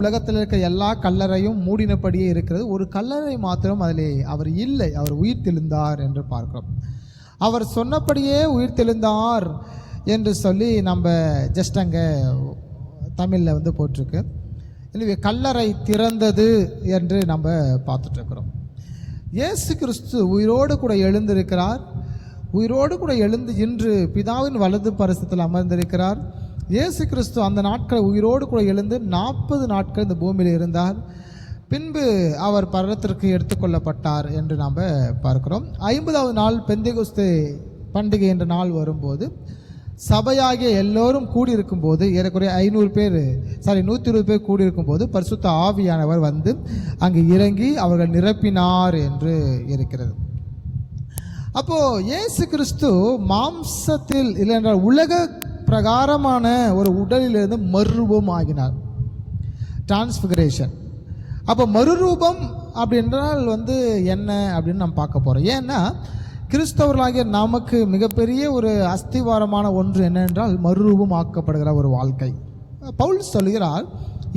உலகத்தில் இருக்க எல்லா கல்லறையும் மூடினபடியே இருக்கிறது. ஒரு கல்லறை மாத்திரம் அதிலே அவர் இல்லை, அவர் உயிர் தெழுந்தார் என்று பார்க்கிறோம். அவர் சொன்னபடியே உயிர் தெழுந்தார் என்று சொல்லி நம்ம ஜஸ்ட் அங்கே தமிழில் போட்டிருக்கு. எனவே கல்லறை திறந்தது என்று நம்ம பார்த்துட்ருக்கிறோம். இயேசு கிறிஸ்து உயிரோடு கூட எழுந்திருக்கிறார். உயிரோடு கூட எழுந்து இன்று பிதாவின் வலது பரிசத்தில் அமர்ந்திருக்கிறார். இயேசு கிறிஸ்து அந்த நாட்கள் உயிரோடு கூட எழுந்து 40 நாட்கள் இந்த பூமியில் இருந்தார். பின்பு அவர் பரலோகத்திற்கு எடுத்துக்கொள்ளப்பட்டார் என்று நாம் பார்க்கிறோம். 50வது நாள் பெந்தெகோஸ்தே பண்டிகை என்ற நாள் வரும்போது சபையாகிய எல்லோரும் கூடியிருக்கும் போது ஏறக்குறைய 120 பேர் கூடியிருக்கும் போது பரிசுத்த ஆவியானவர் வந்து அங்கு இறங்கி அவர்கள் நிரப்பினார் என்று இருக்கிறது. அப்போது இயேசு கிறிஸ்து மாம்சத்தில் இல்லை என்றால் உலக பிரகாரமான ஒரு உடலிலிருந்து மறுரூபம் ஆகினார், டிரான்ஸ்பிகரேஷன். அப்போ மறுரூபம் அப்படின்றால் என்ன அப்படின்னு நம்ம பார்க்க போகிறோம். ஏன்னா கிறிஸ்தவர்களாகிய நமக்கு மிகப்பெரிய ஒரு அஸ்திவாரமான ஒன்று என்னென்றால் மறுரூபம் ஆக்கப்படுகிற ஒரு வாழ்க்கை. பவுல் சொல்கிறார்,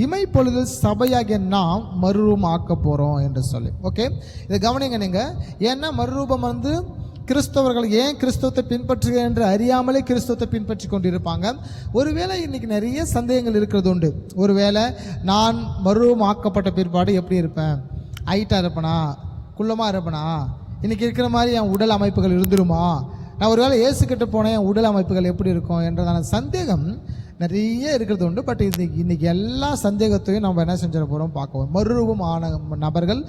இமைப்பொழுதில் சபையாகிய நாம் மறுரூபம் ஆக்க போகிறோம் என்று சொல்லி. ஓகே, இதை கவனிங்க நீங்கள். ஏன்னா மறுரூபம் கிறிஸ்தவர்கள் ஏன் கிறிஸ்தவத்தை பின்பற்றுகிறேன் என்று அறியாமலே கிறிஸ்தவத்தை பின்பற்றி கொண்டிருப்பாங்க. ஒருவேளை இன்றைக்கி நிறைய சந்தேகங்கள் இருக்கிறது உண்டு. ஒருவேளை நான் மறுரூபம் ஆக்கப்பட்ட பிற்பாடு எப்படி இருப்பேன்? ஹைட்டாக இருப்பேனா, குள்ளமாக இருப்பேனா, இன்றைக்கி இருக்கிற மாதிரி என் உடல் அமைப்புகள் இருந்துருமா, நான் ஒருவேளை இயேசுக்கிட்ட போனேன் என் உடல் அமைப்புகள் எப்படி இருக்கும் என்றதான சந்தேகம் நிறைய இருக்கிறது உண்டு. பட் இன்னைக்கு எல்லா சந்தேகத்தையும் நம்ம என்ன செஞ்சிட போகிறோம் பார்க்குவோம். மறுரூபமான நபர்கள்,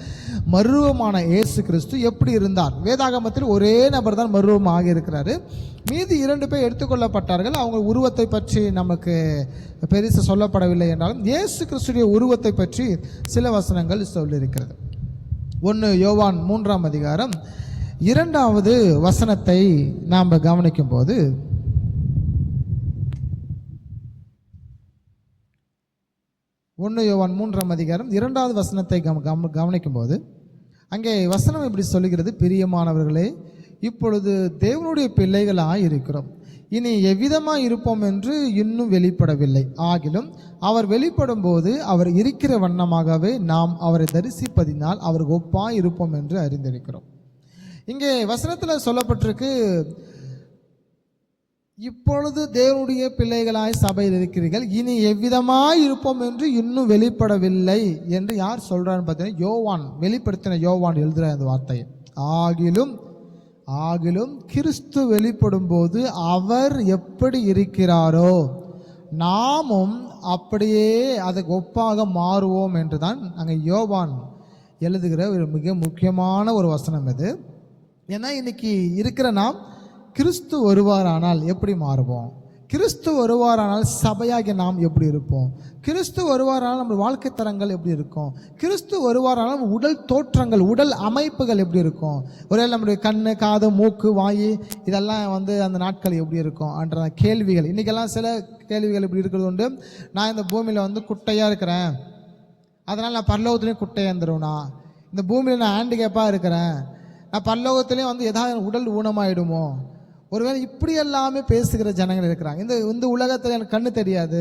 மறுரூபமான இயேசு கிறிஸ்து எப்படி இருந்தார்? வேதாகமத்தில் ஒரே நபர் தான் மறுரூபம் ஆகியிருக்கிறாரு. மீதி 2 பேர் எடுத்துக்கொள்ளப்பட்டார்கள். அவங்க உருவத்தை பற்றி நமக்கு பெருசு சொல்லப்படவில்லை என்றாலும் இயேசு கிறிஸ்துடைய உருவத்தை பற்றி சில வசனங்கள் சொல்லியிருக்கிறது. 1 யோவான் 3ஆம் அதிகாரம் 2வது வசனத்தை நாம் கவனிக்கும் போது 1 யோவான் 3ஆம் அதிகாரம் 2வது வசனத்தை கவனிக்கும் போது அங்கே வசனம் இப்படி சொல்லுகிறது, பிரியமானவர்களே, இப்பொழுது தேவனுடைய பிள்ளைகளாக இருக்கிறோம், இனி எவ்விதமாக இருப்போம் என்று இன்னும் வெளிப்படவில்லை. ஆகிலும் அவர் வெளிப்படும் போது அவர் இருக்கிற வண்ணமாகவே நாம் அவரை தரிசிப்பதினால் அவருக்கு ஒப்பாய் இருப்போம் என்று அறிந்திருக்கிறோம். இங்கே வசனத்தில் சொல்லப்பட்டிருக்கு, இப்பொழுது தேவனுடைய பிள்ளைகளாய் சபையில் இருக்கிறீர்கள், இனி எவ்விதமாய் இருப்போம் என்று இன்னும் வெளிப்படவில்லை என்று யார் சொல்றான்னு பார்த்தீங்கன்னா யோவான், வெளிப்படுத்தின யோவான் எழுதுகிற அந்த வார்த்தையை. ஆகிலும் கிறிஸ்து வெளிப்படும் போது அவர் எப்படி இருக்கிறாரோ நாமும் அப்படியே அதுக்கு ஒப்பாக மாறுவோம் என்று தான் அங்கே யோவான் எழுதுகிற ஒரு மிக முக்கியமான ஒரு வசனம் இது. ஏன்னா இன்னைக்கு இருக்கிற நாம் கிறிஸ்து வருவாரானால் எப்படி மாறுவோம்? கிறிஸ்து வருவாரானால் சபையாகிய நாம் எப்படி இருப்போம்? கிறிஸ்து வருவாரானால் நம்ம வாழ்க்கை தரங்கள் எப்படி இருக்கும்? கிறிஸ்து வருவாரானால் நம்ம உடல் தோற்றங்கள், உடல் அமைப்புகள் எப்படி இருக்கும்? ஒரே நம்முடைய கண், காது, மூக்கு, வாய் இதெல்லாம் அந்த நாட்கள் எப்படி இருக்கும் என்ற கேள்விகள், இன்றைக்கெல்லாம் சில கேள்விகள் இப்படி இருக்கிறது உண்டு. நான் இந்த பூமியில் குட்டையாக இருக்கிறேன், அதனால் நான் பரலோகத்துலேயும் குட்டையாக இருந்துருவேனா? இந்த பூமியில் நான் ஹேண்டிகேப்பாக இருக்கிறேன், நான் பரலோகத்துலேயும் ஏதாவது உடல் ஊனமாயிடுமோ? ஒருவேளை இப்படி எல்லாமே பேசுகிற ஜனங்கள் இருக்கிறாங்க. இந்த உலகத்தில் எனக்கு கண்ணு தெரியாது,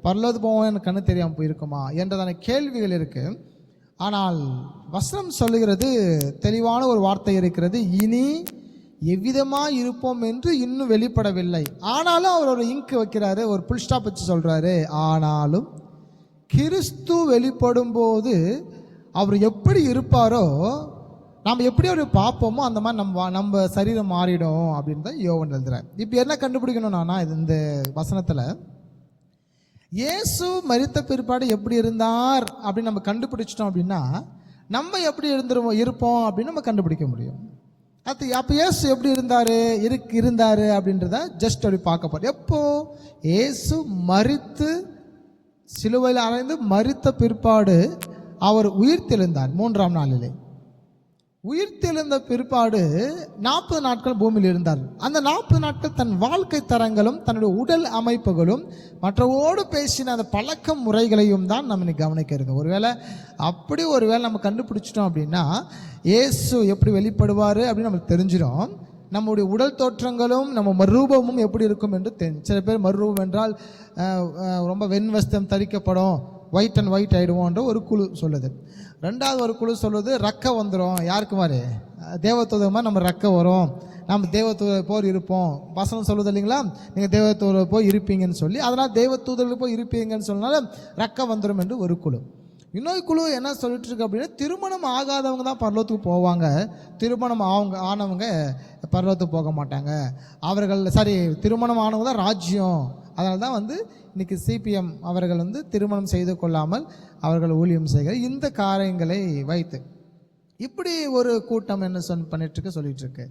பரலோகத்து போவோம் எனக்கு கண்ணு தெரியாமல் போயிருக்குமா என்றதான கேள்விகள் இருக்கு. ஆனால் வசனம் சொல்லுகிறது, தெளிவான ஒரு வார்த்தை இருக்கிறது, இனி எவ்விதமாக இருப்போம் என்று இன்னும் வெளிப்படவில்லை. ஆனாலும் அவர் ஒரு இங்கு வைக்கிறாரு, ஒரு புல் ஸ்டாப் வச்சு சொல்றாரு, ஆனாலும் கிறிஸ்து வெளிப்படும் போது அவர் எப்படி இருப்பாரோ நாம் எப்படி அவர் பார்ப்போமோ அந்த மாதிரி நம்ம சரீரம் மாறிடும் அப்படின்னு தான் யோவான் எழுதுறார். இப்போ என்ன கண்டுபிடிக்கணும்னா இந்த வசனத்தில் இயேசு மரித்த பிற்பாடு எப்படி இருந்தார் அப்படின்னு நம்ம கண்டுபிடிச்சிட்டோம் அப்படின்னா நம்ம எப்படி இருப்போம் அப்படின்னு நம்ம கண்டுபிடிக்க முடியும். அப்போ இயேசு எப்படி இருந்தார் அப்படின்றத ஜஸ்ட் அப்படி பார்க்க போகிறோம். எப்போ இயேசு மரித்து சிலுவையில் அறைந்து மரித்த பிற்பாடு அவர் உயிர்த்தெழுந்தார். 3ஆம் நாளிலே உயிர்த்தெழுந்த பிற்பாடு 40 நாட்கள் பூமியில் இருந்தார். அந்த 40 நாட்கள் தன் வாழ்க்கை தரங்களும் தன்னுடைய உடல் அமைப்புகளும் மற்றவோடு பேசின அந்த பழக்க முறைகளையும் தான் நம்ம இன்னைக்கு கவனிக்க இருக்கோம். ஒருவேளை நம்ம கண்டுபிடிச்சிட்டோம் அப்படின்னா இயேசு எப்படி வெளிப்படுவார் அப்படின்னு நமக்கு தெரிஞ்சிடும். நம்முடைய உடல் தோற்றங்களும் நம்ம மறுரூபமும் எப்படி இருக்கும் என்று தெரியும். சில பேர் மறுரூபம் என்றால் ரொம்ப வெண்வஸ்திரம் தரிக்கப்படும், ஒயிட் அண்ட் ஒயிட் ஆகிடுவோன்ற ஒரு குழு சொல்லுது. ரெண்டாவது ஒரு குழு சொல்லுது ரக்க வந்துடும். யாருக்கு மாதிரி? தேவதூதர் மாதிரி நம்ம ரக்க வரும், நம்ம தேவதூதர் போர் இருப்போம். வசனம் சொல்லுது இல்லைங்களா, நீங்கள் தேவதூதர் போய் இருப்பீங்கன்னு சொல்லி, அதனால் தேவதூதர்கள் போய் இருப்பீங்கன்னு சொன்னால ரக்க வந்துடும் என்று ஒரு குழு. இன்னொரு குழு என்ன சொல்லிட்டு இருக்கு அப்படின்னா, திருமணம் ஆகாதவங்க தான் பரலோகத்துக்கு போவாங்க, திருமணம் ஆனவங்க பரலோகத்துக்கு போக மாட்டாங்க. அவர்கள் திருமணம் ஆனவங்க தான் ராஜ்யம். அதனால தான் இன்றைக்கி சிபிஎம் அவர்கள் திருமணம் செய்து கொள்ளாமல் அவர்கள் ஊழியம் செய்கிற இந்த காரியங்களை வைத்து இப்படி ஒரு கூட்டம் என்ன பண்ணிட்டுருக்கு சொல்லிட்டு இருக்கு.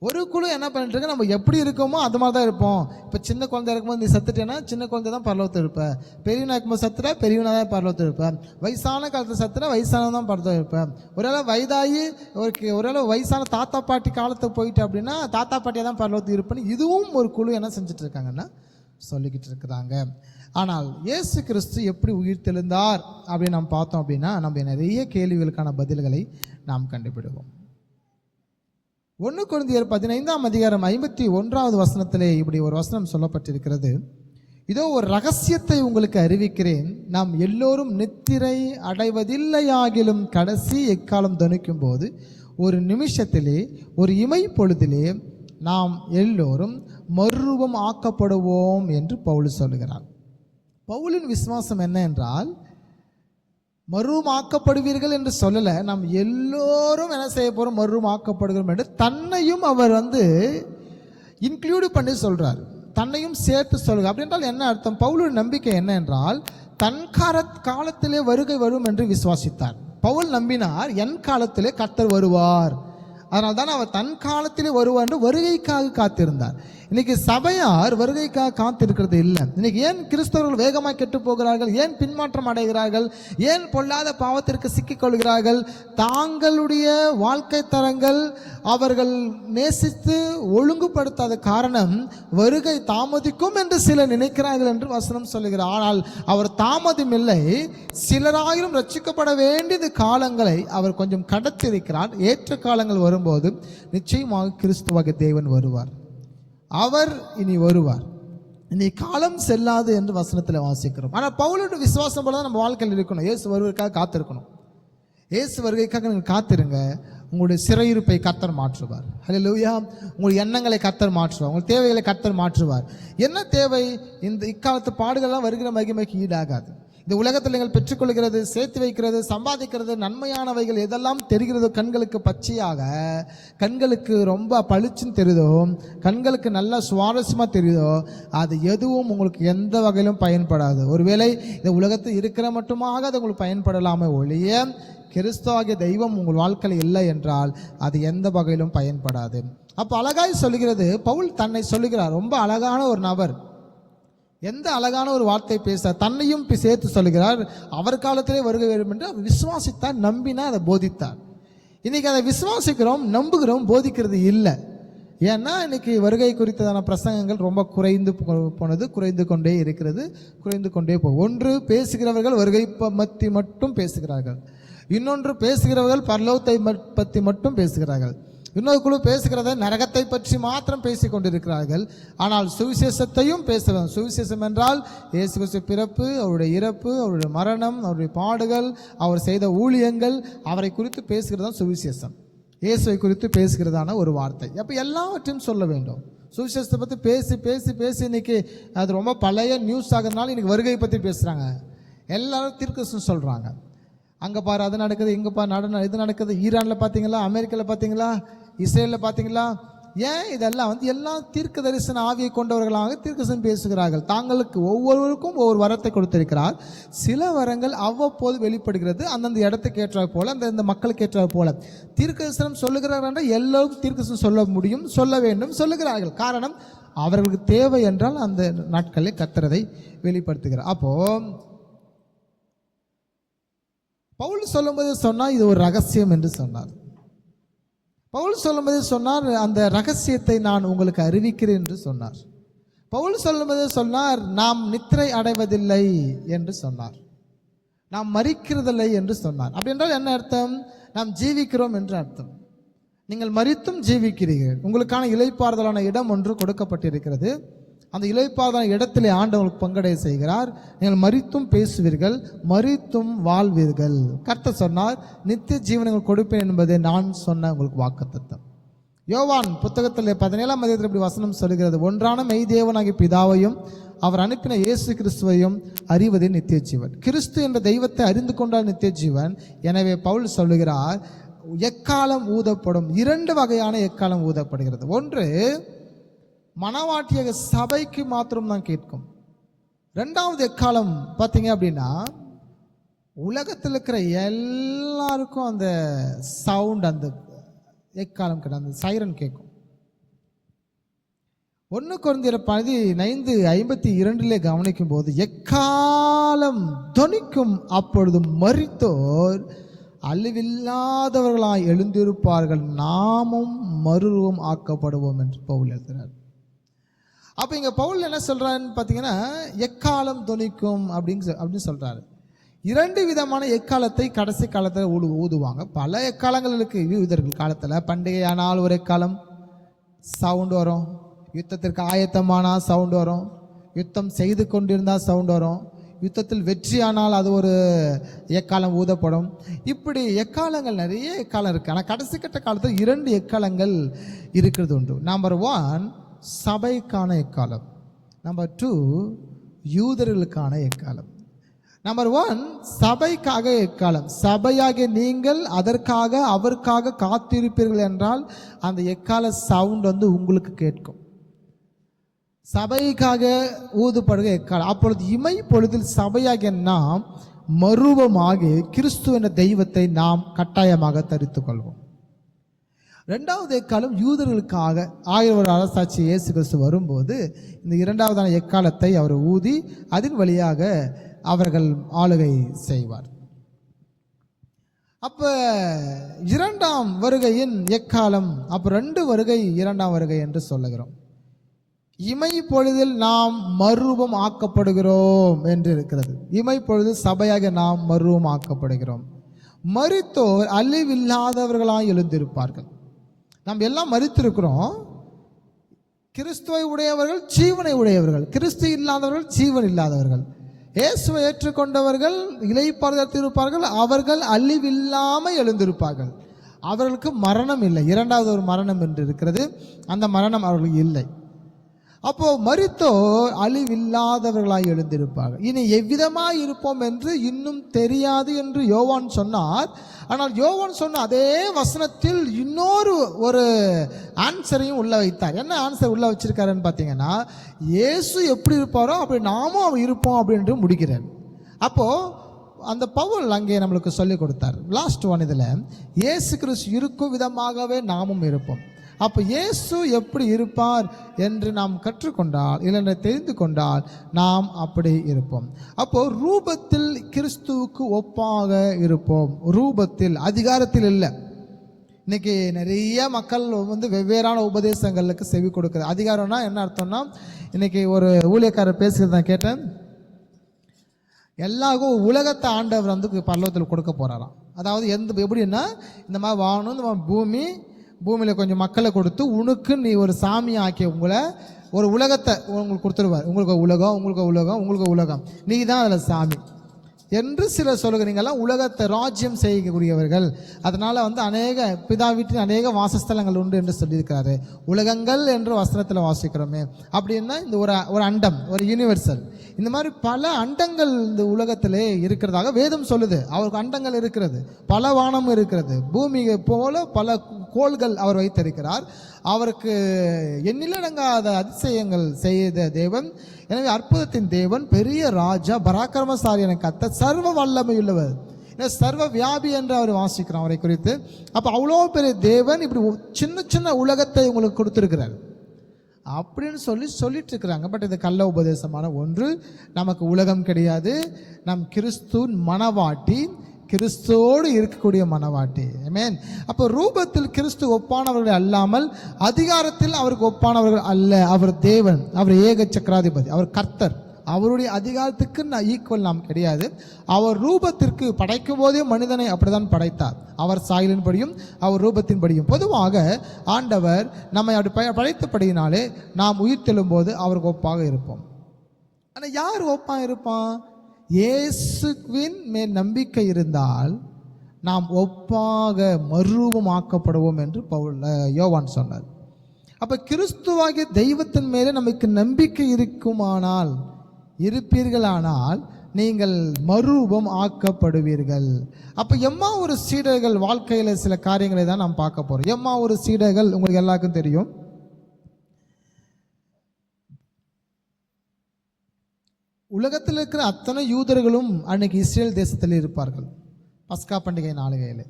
ஒரு குழு என்ன பண்ணிட்டு இருக்கு, நம்ம எப்படி இருக்கோமோ அது மாதிரி தான் இருப்போம். இப்போ சின்ன குழந்தை இருக்கும்போது நீ சத்துட்டேன்னா சின்ன குழந்தை தான் பரலோகத்தில் இருப்பேன், பெரியவனா இருக்கும்போது சத்துட்டா பெரியவனா தான் பரலோகத்தில் இருப்பேன், வயசான காலத்தில் சத்துட்டா வயசானதான் தான் பரலோகத்தில் இருப்பேன். ஒருவேளை வயதாகி ஒருவேளை வயசான தாத்தா பாட்டி காலத்துக்கு போயிட்டு அப்படின்னா தாத்தா பாட்டியாக தான் பரலோகத்தில் இருப்பேன்னு இதுவும் ஒரு குழு என்ன செஞ்சுட்டு இருக்காங்கன்னா சொல்லிக்கிட்டு இருக்கிறாங்க. ஆனால் இயேசு கிறிஸ்து எப்படி உயிர் தெழுந்தார் அப்படின்னு நாம் பார்த்தோம் அப்படின்னா நம்ம நிறைய கேள்விகளுக்கான பதில்களை நாம் கண்டுபிடுவோம். 1 கொரிந்தியர் 15:51 வசனத்திலே இப்படி ஒரு வசனம் சொல்லப்பட்டிருக்கிறது. இதோ ஒரு ரகசியத்தை உங்களுக்கு அறிவிக்கிறேன், நாம் எல்லோரும் நித்திரை அடைவதில்லையாகிலும் கடைசி எக்காலம் தொனிக்கும் போது ஒரு நிமிஷத்திலே ஒரு இமை பொழுதிலே நாம் எல்லோரும் மறுரூபம் ஆக்கப்படுவோம் என்று பவுல் சொல்லுகிறார். பவுலின் விசுவாசம் என்ன என்றால், மறுரூபமாக்கப்படுவீர்கள் என்று சொல்லலை, நாம் எல்லோரும் என்ன செய்ய போகிறோம், மறுரூபமாக்கப்படுகிறோம் என்று தன்னையும் அவர் இன்க்ளூடு பண்ணி சொல்கிறார், தன்னையும் சேர்த்து சொல்கிறார். அப்படி என்றால் என்ன அர்த்தம்? பவுலின் நம்பிக்கை என்ன என்றால், தன் காலத்திலே வருகை வரும் என்று விசுவாசித்தார். பவுல் நம்பினார் என் காலத்திலே கர்த்தர் வருவார், அதனால தான் அவர் தன் காலத்திலே வருவார் என்று வருகைக்காக காத்திருந்தார். இன்னைக்கு சபையார் வருகைக்காக காத்திருக்கிறது இல்லை. இன்னைக்கு ஏன் கிறிஸ்தவர்கள் வேகமாக கெட்டு போகிறார்கள், ஏன் பின்மாற்றம் அடைகிறார்கள், ஏன் பொல்லாத பாவத்திற்கு சிக்கிக்கொள்கிறார்கள்? தாங்களுடைய வாழ்க்கை தரங்கள் அவர்கள் நேசித்து ஒழுங்குபடுத்தாத காரணம் வருகை தாமதிக்கும் என்று சிலர் நினைக்கிறார்கள் என்று வசனம் சொல்லுகிறார். ஆனால் அவர் தாமதம் இல்லை, சிலராயிரம் ரட்சிக்கப்பட வேண்டிய காலங்களை அவர் கொஞ்சம் கடத்திருக்கிறார். ஏற்ற காலங்கள் வரும்போது நிச்சயமாக கிறிஸ்துவாக தேவன் வருவார், அவர் இனி வருவார். இனி காலம் செல்லாது என்று வசனத்தில் வாசிக்கிறோம். ஆனால் பவுலோட விசுவாசம் போல தான் நம்ம வாழ்க்கையில் இருக்கணும். இயேசு வருவதற்காக காத்திருக்கணும். இயேசு வருகைக்காக நீங்கள் காத்திருங்க, உங்களுடைய சிறையிருப்பை கர்த்தர் மாற்றுவார். ஹல்லேலூயா. உங்களுடைய எண்ணங்களை கர்த்தர் மாற்றுவார், உங்கள் தேவைகளை கர்த்தர் மாற்றுவார். என்ன தேவை? இந்த இக்காலத்து பாடுகள்லாம் வருகிற மகிமைக்கு ஈடாகாது. இந்த உலகத்தில் நீங்கள் பெற்றுக்கொள்கிறது, சேர்த்து வைக்கிறது, சம்பாதிக்கிறது, நன்மையானவைகள் எதெல்லாம் தெரிகிறதோ, கண்களுக்கு பச்சையாக, கண்களுக்கு ரொம்ப பளிச்சுன்னு தெரியுதோ, கண்களுக்கு நல்லா சுவாரஸ்யமாக தெரியுதோ, அது எதுவும் உங்களுக்கு எந்த வகையிலும் பயன்படாது. ஒருவேளை இந்த உலகத்தில் இருக்கிற மட்டுமாக அது உங்களுக்கு பயன்படலாமே ஒழிய, கிறிஸ்துவாகிய தெய்வம் உங்கள் வாழ்க்கையில் இல்லை என்றால் அது எந்த வகையிலும் பயன்படாது. அப்போ அழகாய் சொல்லுகிறது பவுல், தன்னை சொல்லுகிறார். ரொம்ப அழகான ஒரு நபர், எந்த அழகான ஒரு வார்த்தை பேச தன்னையும் சேர்த்து சொல்லுகிறார். அவர் காலத்திலே வருகை வரும் என்று விசுவாசித்தார், நம்பினார், அதை போதித்தார். இன்னைக்கு அதை விசுவாசிக்கிறோம், நம்புகிறோம், போதிக்கிறது இல்லை. ஏன்னா இன்னைக்கு வருகை குறித்ததான பிரசங்கங்கள் ரொம்ப குறைந்து போனது, குறைந்து கொண்டே இருக்கிறது, குறைந்து கொண்டே போகும். ஒன்று, பேசுகிறவர்கள் வருகை பற்றி மட்டும் பேசுகிறார்கள். இன்னொன்று, பேசுகிறவர்கள் பரலோகத்தை பற்றி மட்டும் பேசுகிறார்கள். இன்னொரு குழு பேசுகிறத நரகத்தை பற்றி மாத்திரம் பேசி கொண்டிருக்கிறார்கள். ஆனால் சுவிசேஷத்தையும் பேசுகிறார். சுவிசேஷம் என்றால் இயேசு கிறிஸ்து பிறப்பு, அவருடைய இறப்பு, அவருடைய மரணம், அவருடைய பாடுகள், அவர் செய்த ஊழியங்கள், அவரை குறித்து பேசுகிறது தான் சுவிசேஷம். இயேசுவை குறித்து பேசுகிறதான ஒரு வார்த்தை. அப்போ எல்லாவற்றையும் சொல்ல வேண்டும். சுவிசேஷத்தை பற்றி பேசி பேசி பேசி இன்னைக்கு அது ரொம்ப பழைய நியூஸ் ஆகிறதுனால இன்னைக்கு வருகையை பற்றி பேசுகிறாங்க. எல்லாரும் தீர்க்கதரிசனம் சொல்கிறாங்க. அங்கே பாரு அது நடக்குது, இங்கே பாரு இது நடக்குது, ஈரானில் பார்த்தீங்களா, அமெரிக்காவில் பார்த்தீங்களா, இஸ்ரேலில் பார்த்தீங்களா. ஏன் இதெல்லாம் எல்லாம் தீர்க்க தரிசன ஆவியை கொண்டவர்களாக தீர்க்கதரிசனம் பேசுகிறார்கள். தாங்களுக்கு ஒவ்வொருவருக்கும் ஒவ்வொரு வரத்தை கொடுத்திருக்கிறார். சில வரங்கள் அவ்வப்போது வெளிப்படுகிறது, அந்தந்த இடத்துக்கு ஏற்றால் போல, அந்த மக்களுக்கு ஏற்றால் போல. தீர்க்கதரிசனம் சொல்லுகிறார்கள் என்றால் எல்லோரும் தீர்க்கதரிசனம் சொல்ல முடியும், சொல்ல வேண்டும், சொல்லுகிறார்கள். காரணம், அவர்களுக்கு தேவை என்றால் அந்த நாட்களில் கர்த்தரை வெளிப்படுத்துகிறார். அப்போ பவுல் சொல்லும்போது சொன்னார் இது ஒரு ரகசியம் என்று சொன்னார். பவுல் சொல்லும்போது சொன்னார் அந்த ரகசியத்தை நான் உங்களுக்கு அறிவிக்கிறேன் என்று சொன்னார். பவுல் சொல்லும்போது சொன்னார் நாம் நித்திரை அடைவதில்லை என்று சொன்னார், நாம் மரிக்கிறதில்லை என்று சொன்னார். அப்படி என்றால் என்ன அர்த்தம்? நாம் ஜீவிக்கிறோம் என்று அர்த்தம். நீங்கள் மரித்தும் ஜீவிக்கிறீர்கள். உங்களுக்கான இளைப்பாறுதலான இடம் ஒன்று கொடுக்கப்பட்டிருக்கிறது. அந்த இளைப்பாறுதலான இடத்திலே ஆண்டவர்களுக்கு பங்கடைய செய்கிறார். நீங்கள் மரித்தும் பேசுவீர்கள், மரித்தும் வாழ்வீர்கள். கர்த்தர் சொன்னார், நித்திய ஜீவனங்கள் கொடுப்பேன் என்பதை நான் சொன்ன உங்களுக்கு வாக்குத்தத்தம். யோவான் புத்தகத்தில் 17ஆம் அதிகாரத்தில் இப்படி வசனம் சொல்கிறது, ஒன்றான மெய் தேவனாகிய பிதாவையும் அவர் அனுப்பின இயேசு கிறிஸ்துவையும் அறிவதே நித்திய ஜீவன். கிறிஸ்து என்ற தெய்வத்தை அறிந்து கொண்டால் நித்திய ஜீவன். எனவே பவுல் சொல்லுகிறார், எக்காலம் ஊதப்படும். 2 வகையான எக்காலம் ஊதப்படுகிறது. ஒன்று மனவாட்டியாக சபைக்கு மாத்திரம் தான் கேட்கும். 2வது எக்காலம் பார்த்தீங்க அப்படின்னா உலகத்தில் இருக்கிற எல்லாருக்கும் அந்த சவுண்ட், அந்த எக்காலம் கேட்கும், அந்த சைரன் கேட்கும். 1 கொரிந்தியர் 5:52 கவனிக்கும் போது, எக்காலம் தொனிக்கும், அப்பொழுது மரித்தோர் அழிவில்லாதவர்களாய் எழுந்திருப்பார்கள், நாமும் மறுரூபம் ஆக்கப்படுவோம் என்று பவுல் எழுதுகிறார். அப்போ இங்கே பவுல் என்ன சொல்கிறாருன்னு பார்த்தீங்கன்னா, எக்காலம் தொனிக்கும் அப்படின்னு சொல்கிறாரு. 2 விதமான எக்காலத்தை கடைசி காலத்தில் ஊதுவாங்க. பல எக்காலங்கள் இருக்குது யூதர்கள் காலத்தில். பண்டிகையானால் ஒரு எக்காலம் சவுண்டு வரும், யுத்தத்திற்கு ஆயத்தமானால் சவுண்டு வரும், யுத்தம் செய்து கொண்டிருந்தால் சவுண்டு வரும், யுத்தத்தில் வெற்றியானால் அது ஒரு எக்காலம் ஊதப்படும். இப்படி எக்காலங்கள் நிறைய எக்காலம் இருக்குது. ஆனால் கடைசி கட்ட காலத்தில் 2 எக்காலங்கள் இருக்கிறது உண்டு. நம்பர் 1 சபைக்கான எக்காலம், நம்பர் 2 யூதர்களுக்கான எக்காலம். நம்பர் 1 சபைக்காக எக்காலம். சபையாகிய நீங்கள் அதற்காக அவருக்காக காத்திருப்பீர்கள் என்றால் அந்த எக்கால சவுண்ட் உங்களுக்கு கேட்கும். சபைக்காக ஊதுபடுக எக்காலம். அப்பொழுது இமை பொழுதில் சபையாகிய நாம் மறுரூபமாகி கிறிஸ்து என்ற தெய்வத்தை நாம் கட்டாயமாக தரித்து கொள்வோம். 2வது எக்காலம் யூதர்களுக்காக 1000 அரசாட்சி இயேசு கிறிஸ்து வரும்போது இந்த 2வதான எக்காலத்தை அவர் ஊதி அதன் வழியாக அவர்கள் ஆளுகை செய்வார். அப்ப 2ஆம் வருகையின் எக்காலம், அப்ப 2 வருகை 2ஆம் வருகை என்று சொல்லுகிறோம். இமை பொழுதில் நாம் மறுரூபம் ஆக்கப்படுகிறோம் என்று இருக்கிறது. இமை பொழுதில் சபையாக நாம் மறுரூபம் ஆக்கப்படுகிறோம். மரித்தோர் அழிவில்லாதவர்களாய் எழுந்திருப்பார்கள். நாம் எல்லாம் மரித்திருக்கிறோம். கிறிஸ்துவை உடையவர்கள் ஜீவனை உடையவர்கள், கிறிஸ்து இல்லாதவர்கள் ஜீவன் இல்லாதவர்கள். இயேசுவை ஏற்றுக்கொண்டவர்கள் இளைப்பாறுதல் இருப்பார்கள், அவர்கள் அழிவில்லாமல் எழுந்திருப்பார்கள். அவர்களுக்கு மரணம் இல்லை. 2வது ஒரு மரணம் என்று இருக்கிறது, அந்த மரணம் அவர்களுக்கு இல்லை. அப்போ மரித்தோர் அழிவில்லாதவர்களாய் எழுந்திருப்பார்கள். இனி எவ்விதமாய் இருப்போம் என்று இன்னும் தெரியாது என்று யோவான் சொன்னார். ஆனால் யோவான் சொன்ன அதே வசனத்தில் இன்னொரு ஒரு ஆன்சரையும் உள்ள வைத்தார். என்ன ஆன்சர் உள்ள வச்சிருக்காருன்னு பார்த்தீங்கன்னா, இயேசு எப்படி இருப்பாரோ அப்படி நாமும் அவர் இருப்போம் அப்படின்ட்டு முடிக்கிறார். அப்போ அந்த பவுல் அங்கே நம்மளுக்கு சொல்லிக் கொடுத்தார். லாஸ்ட் 1 இதில் இயேசு கிறிஸ்து இருக்கும் விதமாகவே நாமும் இருப்போம். அப்போ இயேசு எப்படி இருப்பார் என்று நாம் கற்றுக்கொண்டால், இல்லை தெரிந்து கொண்டால் நாம் அப்படி இருப்போம். அப்போ ரூபத்தில் கிறிஸ்துவுக்கு ஒப்பாக இருப்போம். ரூபத்தில், அதிகாரத்தில் இல்லை. இன்னைக்கு நிறைய மக்கள் வெவ்வேறான உபதேசங்களுக்கு செவி கொடுக்குறது. அதிகாரம்னா என்ன அர்த்தம்னா, இன்னைக்கு ஒரு ஊழியக்காரர் பேசுகிறது நான் கேட்டேன். எல்லாருக்கும் உலகத்தை ஆண்டவர் பரலோகத்தில் கொடுக்க போறாராம். அதாவது எப்படின்னா, இந்த மாதிரி வானம், இந்த மாதிரி பூமியில் கொஞ்சம் மக்களை கொடுத்து உனக்கு நீ ஒரு சாமி ஆக்கி உங்களை ஒரு உலகத்தை உங்களுக்கு கொடுத்துருவார். உங்களுக்கு உலகம், உங்களுக்கு உலகம், உங்களுக்கு உலகம், நீ தான் அதில் சாமி என்று சிலர் சொல்லுகிறீங்கெல்லாம் உலகத்தை ராஜ்யம் செய்யக்கூடியவர்கள். அதனால் அநேக பிதா வீட்டின் அநேக வாசஸ்தலங்கள் உண்டு என்று சொல்லியிருக்கிறாரு. உலகங்கள் என்று வசனத்தில் வாசிக்கிறோமே. அப்படின்னா இந்த ஒரு அண்டம், ஒரு யூனிவர்சல், இந்த மாதிரி பல அண்டங்கள் இந்த உலகத்திலே இருக்கிறதாக வேதம் சொல்லுது. அவருக்கு அண்டங்கள் இருக்கிறது, பல வானம் இருக்கிறது, பூமியை போல பல கோள்கள் அவர் வைத்திருக்கிறார். அவருக்கு எண்ணிலடங்காத அதிசயங்கள் செய்த தேவன். எனவே அற்புதத்தின் தேவன், பெரிய ராஜா, பராக்கிரமசாலி என கத்த, சர்வ வல்லமையுள்ளவர், சர்வ வியாபி என்று அவர் வாசிக்கிறோம் அவரை குறித்து. அப்போ அவ்வளோ பெரிய தேவன் இப்படி சின்ன சின்ன உலகத்தை உங்களுக்கு கொடுத்துருக்கிறார் அப்படின்னு சொல்லிட்டு இருக்கிறாங்க. பட் இது கள்ள உபதேசமான ஒன்று. நமக்கு உலகம் கிடையாது. நம் கிறிஸ்துவின் மனவாட்டி, கிறிஸ்துவோடு இருக்கக்கூடிய மனவாட்டி. ஆமென். அப்போ ரூபத்தில் கிறிஸ்து ஒப்பானவர்கள் அல்லாமல் அதிகாரத்தில் அவருக்கு ஒப்பானவர்கள் அல்ல. அவர் தேவன், அவர் ஏக சக்கராதிபதி, அவர் கர்த்தர், அவருடைய அதிகாரத்துக்கு ஈக்குவல் நாம் கிடையாது. அவர் ரூபத்திற்கு படைக்கும் போதே மனிதனை அப்படிதான் படைத்தார், அவர் சாயலின்படியும் அவர் ரூபத்தின்படியும். பொதுவாக ஆண்டவர் நம்மை அப்படி படைத்தபடியினாலே நாம் உயிர் தெழும்போது அவருக்கு ஒப்பாக இருப்போம். ஆனால் யார் ஒப்பாக இருப்பான்? இயேசுவின் மேல் நம்பிக்கை இருந்தால் நாம் ஒப்பாக மறுரூபமாக்கப்படுவோம் என்று யோவான் சொன்னார். அப்போ கிறிஸ்துவாகிய தெய்வத்தின் மேலே நமக்கு நம்பிக்கை இருக்குமானால், இருப்பீர்களானால் நீங்கள் மறுரூபம் ஆக்கப்படுவீர்கள். அப்போ எம்மா ஒரு சீடர்கள் வாழ்க்கையில் சில காரியங்களை தான் நாம் பார்க்க போகிறோம். எம்மா ஒரு சீடர்கள் உங்களுக்கு எல்லாருக்கும் தெரியும். உலகத்தில் இருக்கிற அத்தனை யூதர்களும் அன்னைக்கு இஸ்ரேல் தேசத்தில் இருப்பார்கள் பஸ்கா பண்டிகை நாளிகையில்.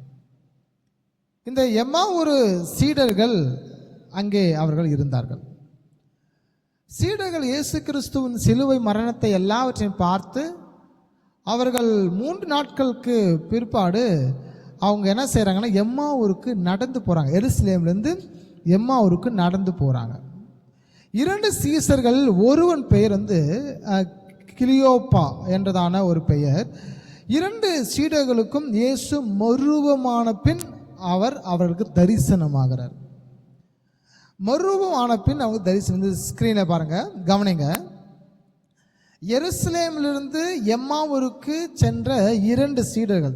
இந்த எம்மா ஒரு சீடர்கள் அங்கே அவர்கள் இருந்தார்கள். சீடர்கள் இயேசு கிறிஸ்துவின் சிலுவை மரணத்தை எல்லாவற்றையும் பார்த்து அவர்கள் 3 நாட்களுக்கு பிற்பாடு அவங்க என்ன செய்கிறாங்கன்னா எம்மாவூருக்கு நடந்து போகிறாங்க. எருசலேம்லேருந்து எம்மாவூருக்கு நடந்து போகிறாங்க. 2 சீசர்கள், ஒருவன் பெயர் கிளியோப்பா என்றதான ஒரு பெயர். 2 சீடர்களுக்கும் இயேசு மறுரூபமான பின் அவர்களுக்கு தரிசனமாகிறார். மறுரூபமான பின் அவங்க தரிசனம் ஸ்க்ரீனில் பாருங்கள், கவனிங்க. எருசலேமிலிருந்து எம்மாவூருக்கு சென்ற 2 சீடர்கள்,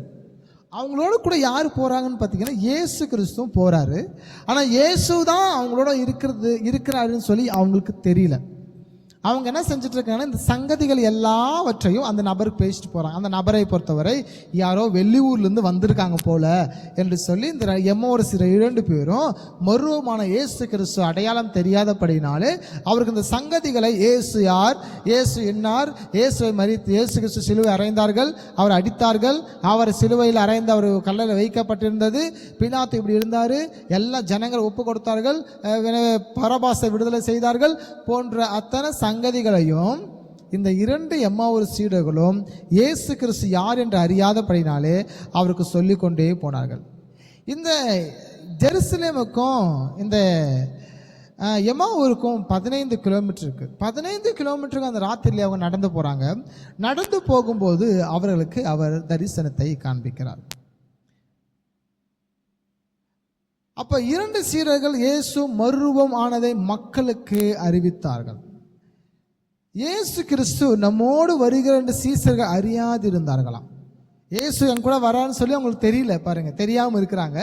அவங்களோட கூட யார் போகிறாங்கன்னு பார்த்தீங்கன்னா இயேசு கிறிஸ்துவும் போகிறாரு. ஆனால் இயேசு தான் அவங்களோட இருக்கிறாருன்னு சொல்லி அவங்களுக்கு தெரியல. அவங்க என்ன செஞ்சுட்டு இருக்காங்கன்னா இந்த சங்கதிகள் எல்லாவற்றையும் அந்த நபருக்கு பேசிட்டு போகிறாங்க. அந்த நபரை பொறுத்தவரை யாரோ வெளியூர்லேருந்து வந்திருக்காங்க போல என்று சொல்லி இந்த எம்மோரு சில 2 பேரும் மறுரூபமான இயேசு கிறிஸ்து அடையாளம் தெரியாதபடினாலே அவருக்கு இந்த சங்கதிகளை, இயேசு யார், இயேசு என்னார், இயேசுவை மரித்து இயேசு கிறிஸ்து சிலுவை அறைந்தார்கள், அவர் அடித்தார்கள், அவர் சிலுவையில் அறைந்து அவர் கல்லில் வைக்கப்பட்டிருந்தது, பிலாத்து இப்படி இருந்தார், எல்லா ஜனங்கள் ஒப்பு கொடுத்தார்கள், பரபாசை விடுதலை செய்தார்கள் போன்ற அத்தனை சங்கதிகளையும் இந்த 2 எம்மாவூர் சீடர்களும் இயேசு கிறிஸ்து யார் என்று அறியாதபடினாலே அவருக்கு சொல்லிக் கொண்டே போனார்கள். இந்த ஜெருசலேமுக்கும் இந்த எம்மாவூருக்கும் 15 கிலோமீட்டர் இருக்கு. 15 கிலோமீட்டருக்கு அந்த ராத்திரியில் அவங்க நடந்து போகிறாங்க. நடந்து போகும்போது அவர்களுக்கு அவர் தரிசனத்தை காண்பிக்கிறார். அப்போ 2 சீடர்கள் இயேசு மறுரூபம் ஆனதை மக்களுக்கு அறிவித்தார்கள். இயேசு கிறிஸ்து நம்மோடு வருகிற சீசர்கள் அறியாது இருந்தார்களாம். இயேசு என் கூட வரான்னு சொல்லி அவங்களுக்கு தெரியல, பாருங்க, தெரியாமல் இருக்கிறாங்க.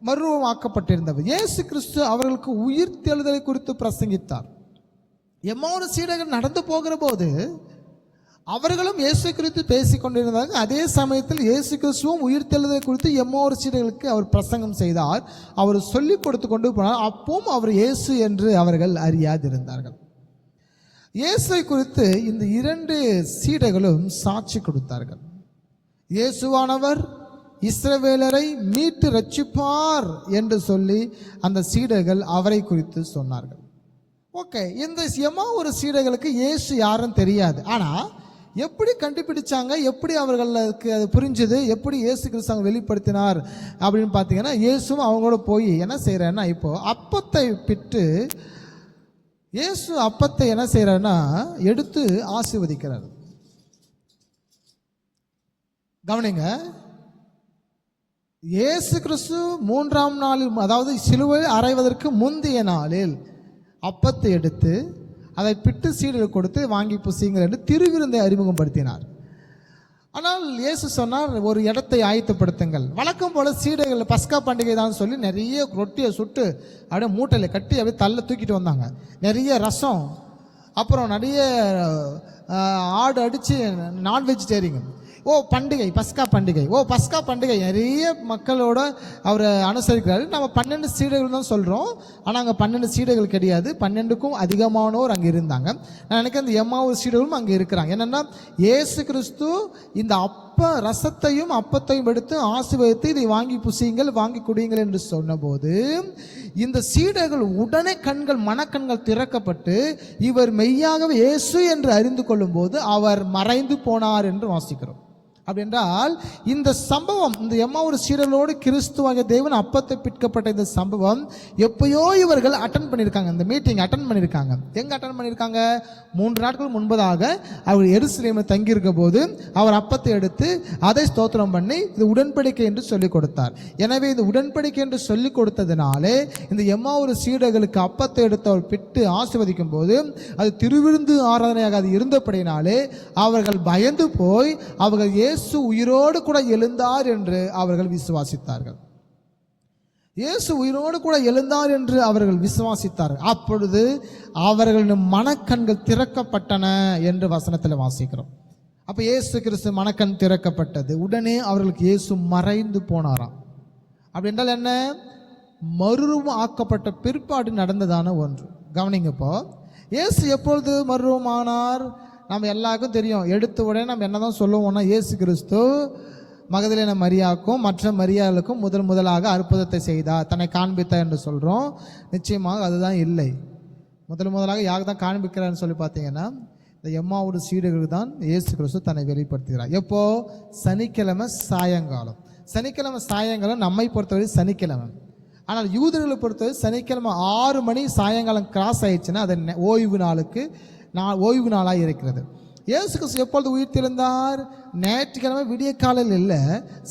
மறுரூபம் ஆக்கப்பட்டிருந்தவர் இயேசு கிறிஸ்து அவர்களுக்கு உயிர் தெழுதலை குறித்து பிரசங்கித்தார். எம்மாவூர் சீடர்கள் நடந்து போகிற போது அவர்களும் இயேசு குறித்து பேசிக் கொண்டிருந்தாங்க. அதே சமயத்தில் இயேசு கிறிஸ்துவும் உயிர் தெழுதலை குறித்து எம்மாவூர் சீடர்களுக்கு அவர் பிரசங்கம் செய்தார். அவர் சொல்லிக் கொடுத்து கொண்டு போனார். அப்பவும் அவர் இயேசு என்று அவர்கள் அறியாதிருந்தார்கள். இயேசுவை குறித்து இந்த 2 சீடர்களும் சாட்சி கொடுத்தார்கள். இயேசுவானவர் இஸ்ரவேலரை மீட்டு ரட்சிப்பார் என்று சொல்லி அந்த சீடர்கள் அவரை குறித்து சொன்னார்கள். ஓகே, இந்த எம்மாவூர் சீடர்களுக்கு இயேசு யாருன்னு தெரியாது. ஆனால் எப்படி கண்டுபிடிச்சாங்க, எப்படி அவர்களுக்கு அது புரிஞ்சது, எப்படி இயேசு கிறிஸ்து அவங்க வெளிப்படுத்தினார் அப்படின்னு பார்த்தீங்கன்னா, இயேசுவும் அவங்களோட போய் என்ன செய்கிறேன்னா, இப்போ அப்பத்தை பிட்டு இயேசு அப்பத்தை என்ன செய்கிறார்னா எடுத்து ஆசீர்வதிக்கிறார். கவனிங்க, இயேசு கிறிஸ்து 3ஆம் நாளில், அதாவது சிலுவை அறைவதற்கு முந்தைய நாளில் அப்பத்தை எடுத்து அதை பிட்டு சீடர்களுக்கு கொடுத்து வாங்கி புசிங்கள் என்று திருவிருந்தை அறிமுகப்படுத்தினார். ஆனால் இயேசு சொன்னார், ஒரு இடத்தை ஆயத்தப்படுத்துங்கள். வழக்கம் போல சீடர்கள் பஸ்கா பண்டிகை தான் சொல்லி நிறைய ரொட்டியை சுட்டு அப்படியே மூட்டையில் கட்டி அப்படியே தள்ள தூக்கிட்டு வந்தாங்க. நிறைய ரசம், அப்புறம் நிறைய ஆடு அடித்து நான் வெஜிடேரியன். பண்டிகை, பஸ்கா பண்டிகை, பஸ்கா பண்டிகை நிறைய மக்களோட அவர் அனுசரிக்கிறாரு. நம்ம 12 சீடர்கள் தான் சொல்கிறோம், ஆனால் அங்கே 12 சீடர்கள் கிடையாது, 12க்கும் அதிகமானோர் அங்கே இருந்தாங்க. நான் நினைக்கிறேன் இந்த எம்மாவூர் சீடர்களும் அங்கே இருக்கிறாங்க. என்னென்னா இயேசு கிறிஸ்து இந்த ரசத்தையும் அப்பத்தையும் எடுத்து ஆசீர்வதித்து இதை வாங்கி புசியுங்கள், வாங்கி குடியுங்கள் என்று சொன்னபோது இந்த சீடர்கள் உடனே மனக்கண்கள் திறக்கப்பட்டு இவர் மெய்யாகவே இயேசு என்று அறிந்து கொள்ளும் போது அவர் மறைந்து போனார் என்று வாசிக்கிறோம். அப்படி என்றால் இந்த சம்பவம், இந்த எம்மாவூர் சீடர்களோடு கிறிஸ்துவாகிய தேவன் அப்பத்தை பிற்கப்பட்ட இந்த சம்பவம் எப்பயோ இவர்கள் அட்டன் பண்ணியிருக்காங்க. இந்த மீட்டிங் அட்டன் பண்ணியிருக்காங்க. எங்கே அட்டன் பண்ணியிருக்காங்க? 3 நாட்கள் முன்பதாக அவர் எருசலேமில் தங்கியிருக்க போது அவர் அப்பத்தை எடுத்து அதை ஸ்தோத்திரம் பண்ணி இது உடன்படிக்கை என்று சொல்லிக் கொடுத்தார். எனவே இந்த உடன்படிக்கை என்று சொல்லிக் கொடுத்ததினாலே இந்த எம்மாவூர் சீடர்களுக்கு அப்பத்தை எடுத்து அவர் பிட்டு ஆசீர்வதிக்கும் போது அது திருவிருந்து ஆராதனையாக அது இருந்தபடினாலே அவர்கள் பயந்து போய் அவர்கள் இயேசு உயிரோடு கூட எழுந்தார் என்று அவர்கள் விசுவாசித்தார்கள். இயேசு உயிரோடு கூட எழுந்தார் என்று அவர்கள் விசுவாசித்தார்கள். அப்பொழுது அவர்களின் மனக்கண்கள் திறக்கப்பட்டன என்று வசனத்தில் வாசிக்கிறோம். அப்போ இயேசு கிறிஸ்து மனக்கண் திறக்கப்பட்டது. உடனே அவர்களுக்கு இயேசு மறைந்து போனாராம். அப்படி என்றால் என்ன? மறுரூபம் ஆக்கப்பட்ட பிற்பாடு நடந்ததான ஒன்று. கவனிங்கப்போ, இயேசு எப்பொழுது மறுரூபமானார்? நம்ம எல்லாருக்கும் தெரியும். எடுத்த உடனே நம்ம என்னதான் சொல்லுவோம்னா, இயேசு கிறிஸ்து மகதலேன மரியாவுக்கும் மற்ற மரியாளுக்கும் முதலாக அற்புதத்தை செய்தார், தன்னை காண்பித்தார் என்று சொல்கிறோம். நிச்சயமாக அதுதான் இல்லை. முதலாக யாருக்கு தான் காண்பிக்கிறார்னு சொல்லி பார்த்தீங்கன்னா, இந்த எம்மாவூர் சீடர்களுக்கு தான் இயேசு கிறிஸ்து தன்னை வெளிப்படுத்துகிறார். எப்போ? சனிக்கிழமை சாயங்காலம். சனிக்கிழமை சாயங்காலம் நம்மை பொறுத்தவரை சனிக்கிழமை. ஆனால் யூதர்களை பொறுத்தவரை சனிக்கிழமை 6 மணி சாயங்காலம் கிராஸ் ஆயிடுச்சுன்னா அது ஓய்வு நாளாக இருக்கிறது. இயேசு கிறிஸ்து எப்பொழுது உயிர் தெழுந்தார்? ஞாயிற்றுக்கிழமை விடிய காலையில் இல்லை,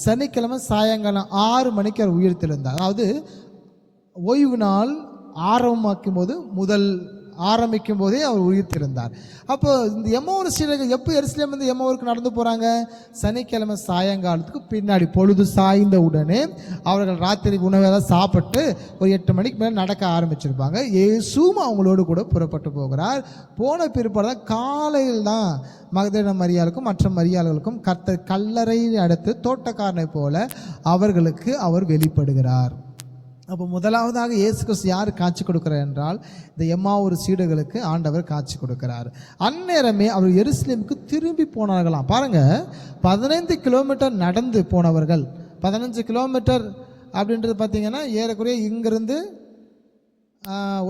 சனிக்கிழமை சாயங்காலம் 6 மணிக்கு அவர் உயிர் தெழுந்தார். அதாவது ஓய்வு நாள் ஆரம்பிக்கும் போதே அவர் உயிர் தெழுந்தார். அப்போ இந்த எம்மாவூர் சீடர்கள் எப்போ எருசலேம் வந்து எம்மாவூருக்கு நடந்து போகிறாங்க? சனிக்கிழமை சாயங்காலத்துக்கு பின்னாடி பொழுது சாய்ந்த உடனே அவர்கள் ராத்திரி உணவெல்லாம் சாப்பிட்டு ஒரு 8 மணிக்கு மேலே நடக்க ஆரம்பிச்சிருப்பாங்க. இயேசுவும் அவங்களோடு கூட புறப்பட்டு போகிறார். போன பிற்பாடு தான் காலையில் தான் மகதலேன மரியாளுக்கும் மற்ற மரியாளுக்கும் கர்த்தர் கல்லறையை அடுத்து தோட்டக்காரனை போல அவர்களுக்கு அவர் வெளிப்படுகிறார். அப்போ முதலாவதாக இயேசு கிறிஸ்து யார் காட்சி கொடுக்கிறார் என்றால், இந்த எம்மாவூர் சீடர்களுக்கு ஆண்டவர் காட்சி கொடுக்கிறார். அந்நேரமே அவர் எருசலேமுக்கு திரும்பி போனார்களாம். பாருங்க, 15 கிலோமீட்டர் நடந்து போனவர்கள். 15 கிலோமீட்டர் அப்படின்றது பார்த்தீங்கன்னா ஏறக்குறைய இங்கிருந்து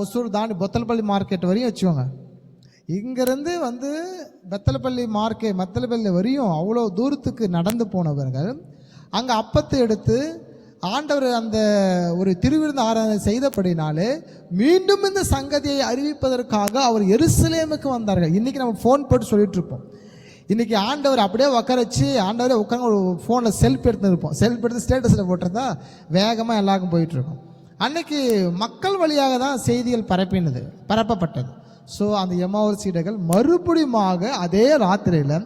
ஒசூர் தாண்டி பெத்தலப்பள்ளி மார்க்கெட் வரையும் வச்சுக்கோங்க. இங்கிருந்து வந்து பெத்தலப்பள்ளி வரையும் அவ்வளோ தூரத்துக்கு நடந்து போனவர்கள் அங்கே அப்பத்தை எடுத்து ஆண்டவர் அந்த ஒரு திருவிருந்து ஆராதனை செய்தபடினாலே மீண்டும் இந்த சங்கதியை அறிவிப்பதற்காக அவர் எருசலேமுக்கு வந்தார்கள். இன்றைக்கி நம்ம ஃபோன் போட்டு சொல்லிட்டு இருப்போம். இன்றைக்கி ஆண்டவர் அப்படியே உட்காரச்சு ஆண்டவரே உட்காந்து ஒரு ஃபோனில் செல்ஃபி எடுத்துருப்போம். செல்ஃபி எடுத்து ஸ்டேட்டஸில் போட்டிருந்தா வேகமாக எல்லாருக்கும் போயிட்டுருக்கோம். அன்னைக்கு மக்கள் வழியாக தான் செய்திகள் பரப்பப்பட்டது. ஸோ அந்த எம்மாவூர் சீடர்கள் மறுபடியுமாக அதே ராத்திரியில்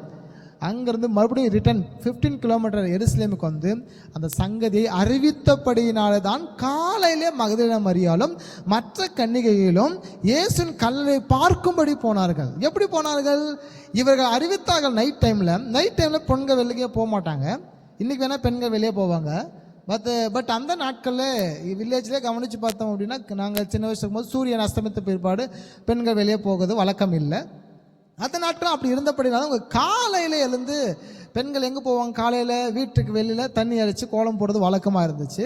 அங்கேருந்து மறுபடியும் ரிட்டன் 15 கிலோமீட்டர் எருசலேமுக்கு வந்து அந்த சங்கதியை அறிவித்தபடியினால தான் காலையிலே மகதலேன மரியாளும் மற்ற கன்னிகைகளும் இயேசுவின் கல்லறை பார்க்கும்படி போனார்கள். எப்படி போனார்கள்? இவர்கள் அறிவித்தார்கள் நைட் டைமில் பெண்கள் வெளியே போக மாட்டாங்க. இன்றைக்கி வேணால் பெண்கள் வெளியே போவாங்க. பட் அந்த நாட்களில் வில்லேஜ்லேயே கவனித்து பார்த்தோம் அப்படின்னா, நாங்கள் சின்ன வயசு இருக்கும்போது சூரியன் அஸ்தமித்த பிற்பாடு பெண்கள் வெளியே போகிறது வழக்கம் இல்லை. அந்த நாட்களும் அப்படி இருந்தபடினாலும் அவங்க காலையில் எழுந்து பெண்கள் எங்கே போவாங்க? காலையில் வீட்டுக்கு வெளியில் தண்ணி அரைச்சி கோலம் போடுறது வழக்கமாக இருந்துச்சு.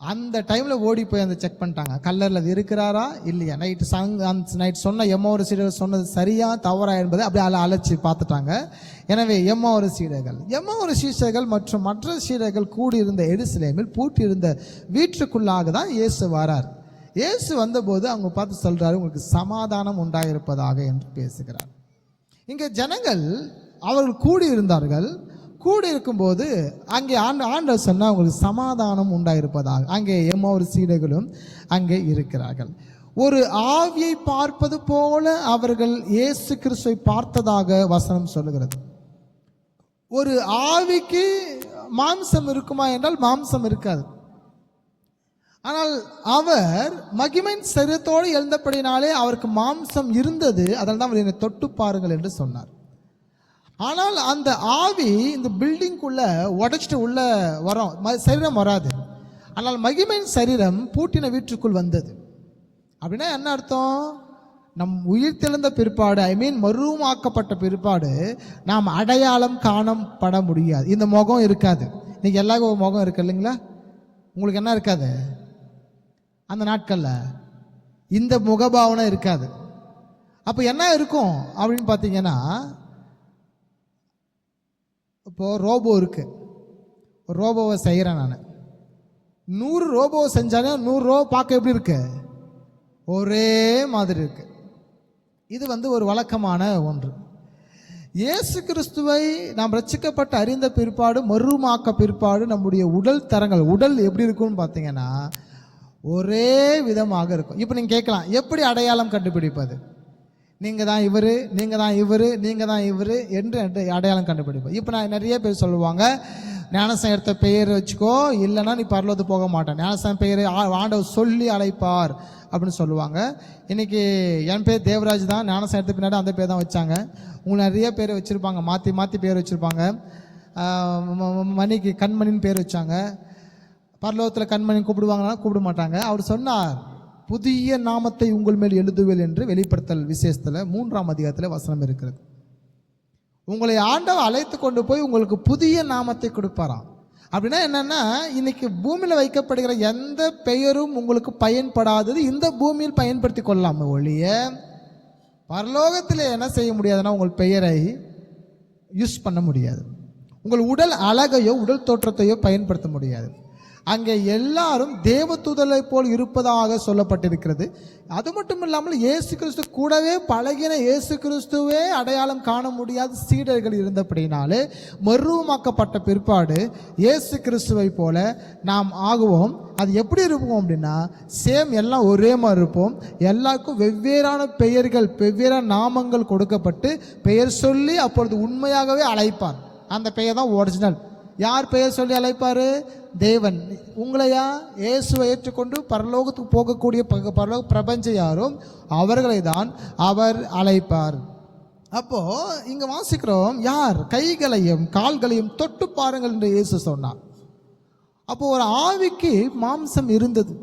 அந்த டைமில் ஓடி போய் அந்த செக் பண்ணிட்டாங்க, கல்லறையில் அது இருக்கிறாரா இல்லையா. நைட் சொன்ன எம்மாவூர் சீடர்கள் சொன்னது சரியா தவறா என்பதை அப்படியே அழைச்சி பார்த்துட்டாங்க. எனவே எம்மாவூர் சீடர்கள் மற்றும் மற்ற சீடர்கள் கூடியிருந்த எருசலேமில் பூட்டியிருந்த வீட்டுக்குள்ளாக தான் இயேசு வரார். இயேசு வந்தபோது அவங்க பார்த்து சொல்கிறாரு, உங்களுக்கு சமாதானம் உண்டாயிருப்பதாக என்று பேசுகிறார். இங்கே ஜனங்கள் அவர்கள் கூடியிருந்தார்கள். கூடியிருக்கும்போது அங்கே ஆண்டவர் சொன்னால் அவங்களுக்கு சமாதானம் உண்டாயிருப்பதாக. அங்கே எம்மாவூர் சீடர்களும் அங்கே இருக்கிறார்கள். ஒரு ஆவியை பார்ப்பது போல அவர்கள் இயேசு கிறிஸ்துவை பார்த்ததாக வசனம் சொல்லுகிறது. ஒரு ஆவிக்கு மாம்சம் இருக்குமா என்றால் மாம்சம் இருக்காது. ஆனால் அவர் மகிமையின் சரீரத்தோடு எழுந்தபடினாலே அவருக்கு மாம்சம் இருந்தது. அதனால தான் அவர் என்னை தொட்டு பாருங்கள் என்று சொன்னார். ஆனால் அந்த ஆவி இந்த பில்டிங்குள்ள உடைச்சிட்டு உள்ள சரீரம் வராது. ஆனால் மகிமையின் சரீரம் பூட்டின வீட்டுக்குள் வந்தது. அப்படின்னா என்ன அர்த்தம்? நம் உயிர் தெழுந்த பிற்பாடு மறுரூபமாக்கப்பட்ட பிற்பாடு நாம் அடையாளம் காணப்பட முடியாது. இந்த முகம் இருக்காது. இன்னைக்கு எல்லாருக்கும் முகம் இருக்கு இல்லைங்களா? உங்களுக்கு என்ன இருக்காது? அந்த நாட்களில் இந்த முகபாவனை இருக்காது. அப்போ என்ன இருக்கும் அப்படின்னு பார்த்தீங்கன்னா, இப்போது ரோபோ இருக்குது, ஒரு ரோபோவை செய்கிறேன் நான். 100 ரோபோவை செஞ்சாலும் 100 ரோபோ பார்க்க எப்படி இருக்கு? ஒரே மாதிரி இருக்கு. இது ஒரு வழக்கமான ஒன்று. இயேசு கிறிஸ்துவை நாம் ரட்சிக்கப்பட்டு அறிந்த பிற்பாடு, மறுமாக்க பிற்பாடு நம்முடைய உடல் தரங்கள், உடல் எப்படி இருக்கும்னு பார்த்தீங்கன்னா ஒரே விதமாக இருக்கும். இப்போ நீங்கள் கேட்கலாம், எப்படி அடையாளம் கண்டுபிடிப்பது? நீங்கள் தான் இவர், நீங்கள் தான் இவர், நீங்கள் தான் இவர் என்று அடையாளம் கண்டுபிடிப்பது. இப்போ நான் நிறைய பேர் சொல்லுவாங்க, ஞானஸ்நானம் எடுத்த பெயர் வச்சுக்கோ, இல்லைன்னா நீ பரலோகத்துக்கு போக மாட்டேன், ஞானஸ்நானம் பெயர் ஆண்டவர் சொல்லி அழைப்பார் அப்படின்னு சொல்லுவாங்க. இன்றைக்கி என் பேர் தேவராஜ் தான், ஞானஸ்நானம் எடுத்த பின்னாடி அந்த பேர் தான் வச்சாங்க. உங்களுக்கு நிறைய பேர் வச்சுருப்பாங்க, மாற்றி மாற்றி பேர் வச்சுருப்பாங்க. மணிக்கு கண்மணின்னு பேர் வச்சாங்க. பரலோகத்தில் கண்மணி கூப்பிடுவாங்கன்னா கூப்பிட மாட்டாங்க. அவர் சொன்னார், புதிய நாமத்தை உங்கள் மேல் எழுதுவேல் என்று வெளிப்படுத்தல் விசேஷத்தில் 3ஆம் அதிகாரத்தில் வசனம் இருக்கிறது. உங்களை ஆண்டவர் அழைத்து கொண்டு போய் உங்களுக்கு புதிய நாமத்தை கொடுப்பாராம். அப்படின்னா என்னன்னா, இன்னைக்கு பூமியில் வைக்கப்படுகிற எந்த பெயரும் உங்களுக்கு பயன்படாதது இந்த பூமியில் பயன்படுத்தி கொள்ளலாம் ஒழிய பரலோகத்தில் என்ன செய்ய முடியாதுன்னா உங்கள் பெயரை யூஸ் பண்ண முடியாது. உங்கள் உடல் அழகையோ உடல் தோற்றத்தையோ பயன்படுத்த முடியாது. அங்கே எல்லாரும் தேவதூதரை போல் இருப்பதாக சொல்லப்பட்டிருக்கிறது. அது மட்டும் இல்லாமல் இயேசு கிறிஸ்து கூடவே பழகின இயேசு கிறிஸ்துவே அடையாளம் காண முடியாத சீடர்கள் இருந்தபடினாலே மறுமாக்கப்பட்ட பிற்பாடு இயேசு கிறிஸ்துவை போல நாம் ஆகுவோம். அது எப்படி இருப்போம் அப்படின்னா, சேம் எல்லாம் ஒரே மாதிரி இருப்போம். எல்லாருக்கும் வெவ்வேறான பெயர்கள், வெவ்வேறான நாமங்கள் கொடுக்கப்பட்டு பெயர் சொல்லி அப்பொழுது உண்மையாகவே அழைப்பார். அந்த பெயர் தான் ஒரிஜினல். யார் பெயர் சொல்லி அழைப்பார்? தேவன். உங்களையா இயேசுவை ஏற்றுக்கொண்டு பரலோகத்துக்கு போகக்கூடிய பரலோக பிரபஞ்ச யாரும் அவர்களை தான் அவர் அழைப்பார். அப்போ இங்க வாசிக்கிறோம், யார் கைகளையும் கால்களையும் தொட்டு பாருங்கள் என்று இயேசு சொன்னார். அப்போ ஒரு ஆவிக்கு மாம்சம் இருந்தது,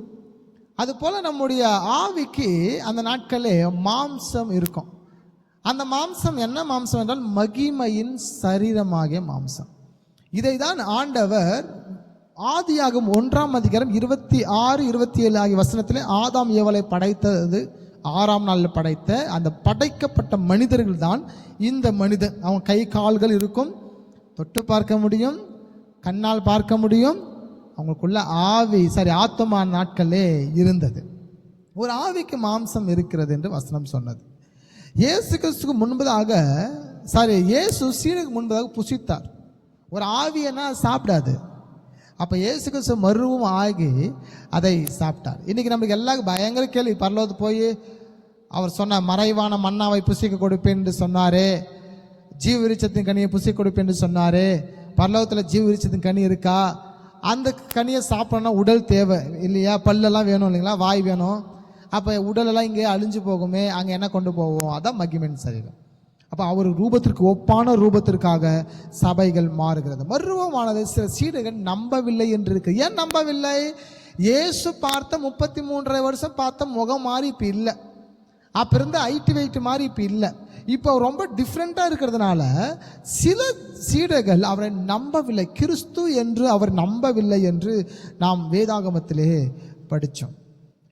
அதுபோல நம்முடைய ஆவிக்கு அந்த நாட்களே மாம்சம் இருக்கும். அந்த மாம்சம் என்ன மாம்சம் என்றால் மகிமையின் சரீரமாகிய மாம்சம். இதை தான் ஆண்டவர் ஆதியாகமம் 1ஆம் அதிகாரம் 26, 27 ஆகிய வசனத்திலே ஆதாம் ஏவலை படைத்தது 6ஆம் நாளில் படைத்த அந்த படைக்கப்பட்ட மனிதர்கள் தான் இந்த மனிதன். அவங்க கை கால்கள் இருக்கும், தொட்டு பார்க்க முடியும், கண்ணால் பார்க்க முடியும். அவங்களுக்குள்ள ஆத்மா நாட்களே இருந்தது. ஒரு ஆவிக்கு மாம்சம் இருக்கிறது என்று வசனம் சொன்னது. இயேசு கிறிஸ்துக்கு முன்பதாக இயேசு சீனுக்கு முன்பதாக புசித்தார். ஒரு ஆவியனா சாப்பிடாது. அப்போ இயேசு கிறிஸ்து மறுவும் ஆகி அதை சாப்பிட்டார். இன்றைக்கி நம்மளுக்கு எல்லாருக்கும் பயங்கர கேள்வி, பரலோகத்து போய் அவர் சொன்ன மறைவான மன்னாவை புசிக்க கொடுப்பேன் என்று சொன்னாரே, ஜீவ விருட்சத்தின் கனியை புசிக்க கொடுப்பேன் என்று சொன்னாரே, பரலோகத்தில் ஜீவ விருட்சத்தின் கனி இருக்கா? அந்த கனியை சாப்பிடணும்னா உடல் தேவை இல்லையா? பல்லெல்லாம் வேணும் இல்லைங்களா? வாய் வேணும். அப்போ உடலெல்லாம் இங்கே அழிஞ்சு போகுமே, அங்கே என்ன கொண்டு போவோம்? அதான் மகிமையின் சரீரம். அப்போ அவர் ரூபத்திற்கு ஒப்பான ரூபத்திற்காக சபைகள் மாறுகிறது. மறுரூபமானது சில சீடர்கள் நம்பவில்லை என்று இருக்கு. ஏன் நம்பவில்லை? இயேசு பார்த்த 33 வருஷம் பார்த்த முகம் மாறி இப்போ இல்லை. அப்போ இருந்த ஹைட்டு வெயிட் மாதிரி இப்போ இல்லை. இப்போ ரொம்ப டிஃப்ரெண்ட்டாக இருக்கிறதுனால சில சீடர்கள் அவரை நம்பவில்லை. கிறிஸ்து என்று அவர் நம்பவில்லை என்று நாம் வேதாகமத்திலே படித்தோம்.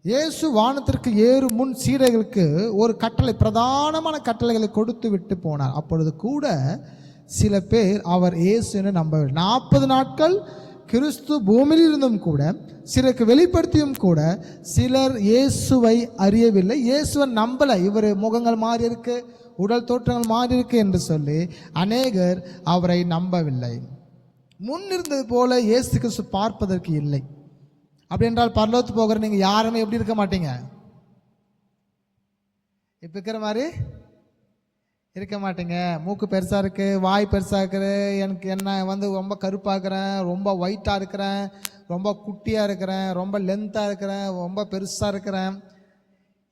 இயேசு வானத்திற்கு ஏறும் முன் சீடர்களுக்கு ஒரு கட்டளை, பிரதானமான கட்டளைகளை கொடுத்து விட்டு போனார். அப்பொழுது கூட சில பேர் அவர் இயேசுன்னு நம்பவில்லை. 40 நாட்கள் கிறிஸ்து பூமியில் இருந்தும் கூட, சிலருக்கு வெளிப்படுத்தியும் கூட சிலர் இயேசுவை அறியவில்லை, இயேசுவை நம்பலை. இவர் முகங்கள் மாறி இருக்கு, உடல் தோற்றங்கள் மாறி இருக்கு என்று சொல்லி அநேகர் அவரை நம்பவில்லை. முன்னிருந்தது போல இயேசு கிறிஸ்து பார்ப்பதற்கு இல்லை. அப்படி என்றால் பரலோகத்துக்கு போகிற நீங்கள் யாருமே எப்படி இருக்க மாட்டீங்க? இப்போ இருக்கிற மாதிரி இருக்க மாட்டீங்க. மூக்கு பெருசாக இருக்குது, வாய் பெருசாக இருக்குது, எனக்கு என்ன ரொம்ப கருப்பாக இருக்கிறேன், ரொம்ப ஒயிட்டாக இருக்கிறேன், ரொம்ப குட்டியாக இருக்கிறேன், ரொம்ப லென்த்தாக இருக்கிறேன், ரொம்ப பெருசாக இருக்கிறேன்.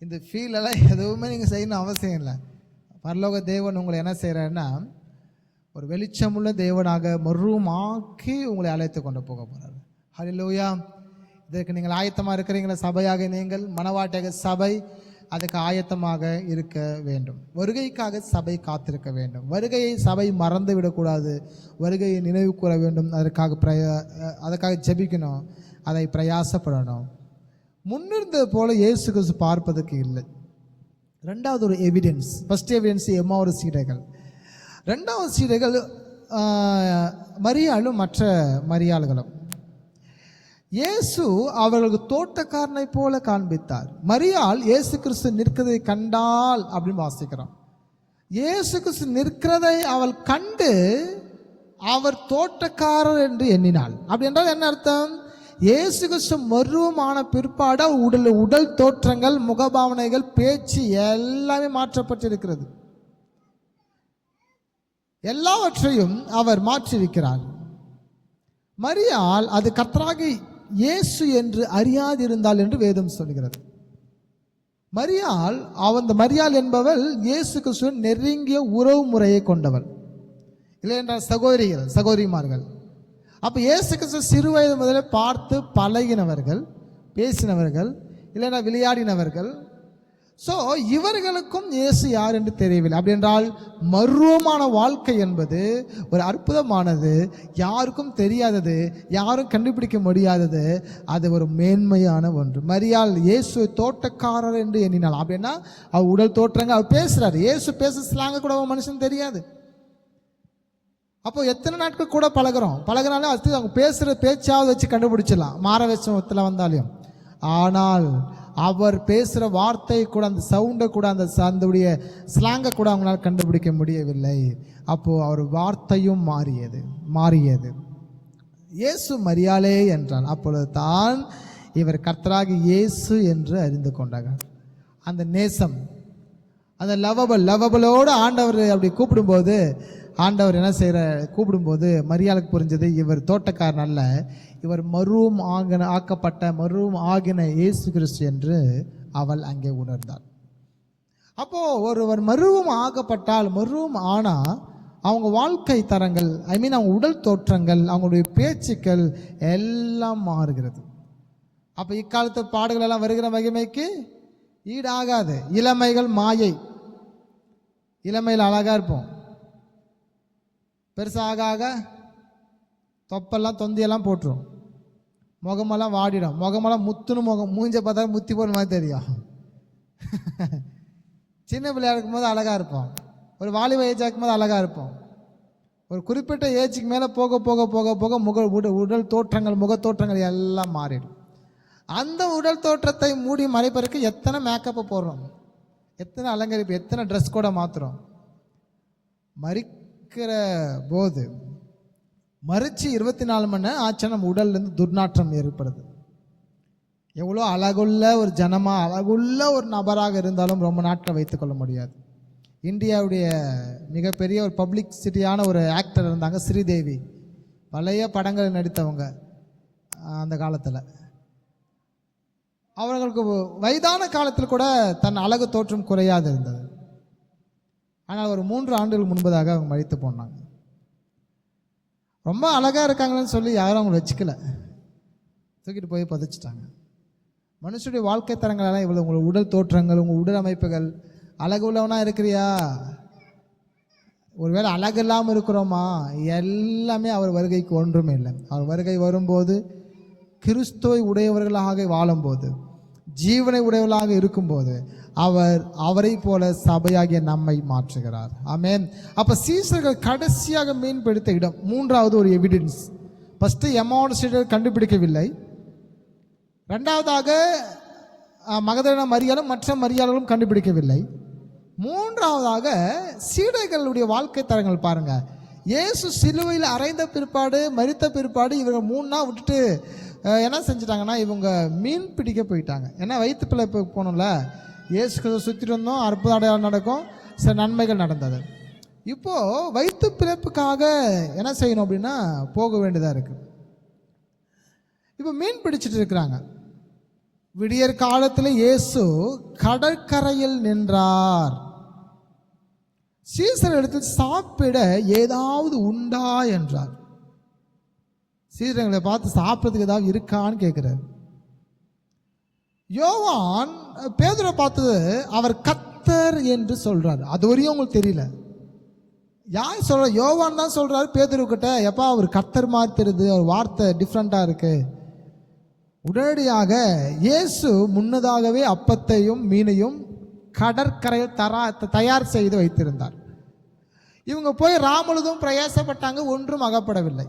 இந்த ஃபீலெல்லாம் எதுவுமே நீங்கள் செய்யணும் அவசியம் இல்லை. பரலோக தேவன் உங்களை என்ன செய்கிறாருன்னா, ஒரு வெளிச்சமுள்ள தேவனாக மறுமாக்கி உங்களை அழைத்து கொண்டு போக போகிறார். ஹல்லேலூயா. இதற்கு நீங்கள் ஆயத்தமாக இருக்கிறீங்களா? சபையாக நீங்கள், மனவாட்டியாக சபை அதுக்கு ஆயத்தமாக இருக்க வேண்டும். வருகைக்காக சபை காத்திருக்க வேண்டும். வருகையை சபை மறந்து விடக்கூடாது. வருகையை நினைவு கூற வேண்டும். அதற்காக ஜெபிக்கணும், அதை பிரயாசப்படணும். முன்னிருந்தது போல இயேசு கிறிஸ்து பார்ப்பதற்கு இல்லை. ரெண்டாவது ஒரு எவிடன்ஸ். ஃபர்ஸ்ட் எவிடன்ஸ் எம்மாவோட சீடர்கள். ரெண்டாவது சீடர்கள் மரியாளும் மற்ற மரியாள்களும். இயேசு அவர்களுக்கு தோட்டக்காரனை போல காண்பித்தார். மரியாள் இயேசு கிறிஸ்து நிற்கிறதை கண்டாள் அப்படின்னு வாசிக்கிறோம். இயேசு கிறிஸ்து நிற்கிறதை அவள் கண்டு அவர் தோட்டக்காரர் என்று எண்ணினாள். அப்படி என்றால் என்ன அர்த்தம்? இயேசு கிறிஸ்து மருவமான பிற்பாடு உடல் தோற்றங்கள், முகபாவனைகள், பேச்சு எல்லாமே மாற்றப்பட்டிருக்கிறது. எல்லாவற்றையும் அவர் மாற்றியிருக்கிறார். மரியாள் அது கர்த்தராகிய இயேசு என்று அறியாதிருந்தாள் என்று வேதம் சொல்கிறது. மரியாள் என்பவள் இயேசு கிறிஸ்துவின் நெருங்கிய உறவு முறையை கொண்டவள், இல்லை என்றால் சகோதரிமார்கள். அப்போ இயேசு கிறிஸ்து சிறு வயது முதலே பார்த்து பழகினவர்கள், பேசினவர்கள், இல்லைன்னா விளையாடினவர்கள். ஸோ இவர்களுக்கும் இயேசு யார் என்று தெரியவில்லை. அப்படி என்றால் மர்வமான வாழ்க்கை என்பது ஒரு அற்புதமானது, யாருக்கும் தெரியாதது, யாரும் கண்டுபிடிக்க முடியாதது, அது ஒரு மேன்மையான ஒன்று. மரியாள் இயேசு தோட்டக்காரர் என்று எண்ணினாள். அப்படின்னா அவர் உடல் தோற்றங்க, அவர் பேசுறாரு. இயேசு பேச ஸ்லாங்க கூட மனுஷன் தெரியாது. அப்போ எத்தனை நாட்கள் கூட பழகினாலும் அது அவங்க பேசுகிற பேச்சாவது வச்சு கண்டுபிடிச்சிடலாம், மாற வேஷத்தில் வந்தாலையும். ஆனால் அவர் பேசுகிற வார்த்தை கூட, அந்த சவுண்டை கூட, அந்த ஸ்லாங்கை கூட அவங்களால் கண்டுபிடிக்க முடியவில்லை. அப்போது அவர் வார்த்தையும் மாறியது. இயேசு மரியாளே என்றான். அப்பொழுது தான் இவர் கர்த்தராகி இயேசு என்று அறிந்து கொண்டாங்க. அந்த நேசம், அந்த லவபலோடு ஆண்டவர் அப்படி கூப்பிடும்போது, ஆண்டவர் என்ன கூப்பிடும்போது மரியாளுக்கு புரிஞ்சது, இவர் தோட்டக்காரன் அல்ல, இவர் மருவம் ஆகின இயேசு கிறிஸ்து என்று அவள் அங்கே உணர்ந்தாள். அப்போ ஒருவர் மருவம் ஆகப்பட்டால், மருவம் ஆனா அவங்க வாழ்க்கை தரங்கள், அவங்க உடல் தோற்றங்கள், அவங்களுடைய பேச்சுக்கள் எல்லாம் மாறுகிறது. அப்போ இக்காலத்து பாடுகள் எல்லாம் வருகிற மகிமைக்கு ஈடாகாது. இளமைகள் மாயை. இளமையில் அழகா இருப்போம், பெருசாக ஆக தொப்பெல்லாம் தொந்தியெல்லாம் போட்டுரும், முகமெல்லாம் வாடிடும், முகமெல்லாம் மூஞ்ச பார்த்தா முத்தி போன மாதிரி தெரியும். சின்ன பிள்ளையா இருக்கும்போது அழகாக இருப்போம், ஒரு வாலிப ஏஜ் ஆகும்போது அழகாக இருப்போம். ஒரு குறிப்பிட்ட ஏஜுக்கு மேலே போக போக போக போக உடல் தோற்றங்கள், முகத்தோற்றங்கள் எல்லாம் மாறிடும். அந்த உடல் தோற்றத்தை மூடி மறைப்பதற்கு எத்தனை மேக்கப்பை போடுறோம், எத்தனை அலங்கரிப்பு, எத்தனை ட்ரெஸ் கூட மாற்றுறோம். மறிக்கிற போது மறிச்சு 24 மணி நேரம் ஆச்சு நம்ம உடல்லேருந்து துர்நாற்றம் ஏற்படுது. எவ்வளோ அழகுள்ள ஒரு ஜனமாக, அழகுள்ள ஒரு நபராக இருந்தாலும் ரொம்ப நாட்கள் வைத்துக்கொள்ள முடியாது. இந்தியாவுடைய மிகப்பெரிய ஒரு பப்ளிசிட்டியான ஒரு ஆக்டர் இருந்தாங்க, ஸ்ரீதேவி. பழைய படங்கள் நடித்தவங்க அந்த காலத்தில். அவர்களுக்கு வயதான காலத்தில் கூட தன் அழகு தோற்றம் குறையாது இருந்தது. ஆனால் ஒரு 3 ஆண்டுகள் முன்பதாக அவங்க மறித்து போனாங்க. ரொம்ப அழகாக இருக்காங்களேன்னு சொல்லி யாரும் அவங்க வச்சுக்கல, தூக்கிட்டு போய் புதைச்சிட்டாங்க. மனுஷனுடைய வாழ்க்கை தரங்களெல்லாம் இவ்வளோ, உங்கள் உடல் தோற்றங்கள், உங்கள் உடல் அமைப்புகள், அழகு உள்ளவனா இருக்கிறியா, ஒருவேளை அழகு இல்லாமல் இருக்கிறோமா, எல்லாமே அவர் வருகைக்கு ஒன்றுமே இல்லை. அவர் வருகை வரும்போது கிறிஸ்துவை உடையவர்களாக வாழும்போது, ஜீவனை உடையவர்களாக இருக்கும்போது அவரை போல சபையாகிய நம்மை மாற்றுகிறார். ஆமென். அப்போ சீசர்கள் கடைசியாக மீன் பிடித்த இடம், 3வது ஒரு எவிடன்ஸ். ஃபஸ்ட்டு எமானுசியர் கண்டுபிடிக்கவில்லை, 2வதாக மகதலேனா மரியாளும் மற்ற மரியாளும் கண்டுபிடிக்கவில்லை, 3வதாக சீடர்களுடைய வாழ்க்கை தரங்கள் பாருங்க. இயேசு சிலுவையில் அறைந்த பிற்பாடு, மரித்த பிற்பாடு இவங்க 3 நாள் விட்டுட்டு என்ன செஞ்சிட்டாங்கன்னா, இவங்க மீன் பிடிக்க போயிட்டாங்க. ஏன்னா வயிற்று பிழைப்பு போகணும்ல, இயேசு சுற்றிட்டு இருந்தோம், அற்புத அடையாளம் நடக்கும், சில நன்மைகள் நடந்தது. இப்போது வயிற்று பிழைப்புக்காக என்ன செய்யணும் அப்படின்னா போக வேண்டியதாக இருக்குது. இப்போ மீன் பிடிச்சிட்டு இருக்கிறாங்க. விடியற் காலத்தில் இயேசு கடற்கரையில் நின்றார். சீசர் எடுத்து சாப்பிட ஏதாவது உண்டா என்றார். சீசர்களை பார்த்து சாப்பிட்றதுக்கு ஏதாவது இருக்கான்னு கேட்குறாரு. யோவான் பேதுரை பார்த்தது அவர் கர்த்தர் என்று சொல்றாரு. அது வரையும் உங்களுக்கு தெரியல, யார் சொல்ற? யோவான் தான் சொல்றாரு பேதுருக்கிட்ட, எப்பா அவர் கர்த்தர் மாதிரி தெரியுது, அவர் வார்த்தை டிஃப்ரெண்டா இருக்கு. உடனடியாக இயேசு முன்னதாகவே அப்பத்தையும் மீனையும் கடற்கரையில் தயார் செய்து வைத்திருந்தார். இவங்க போய் ராமுழுதும் பிரயாசப்பட்டாங்க, ஒன்றும் அகப்படவில்லை.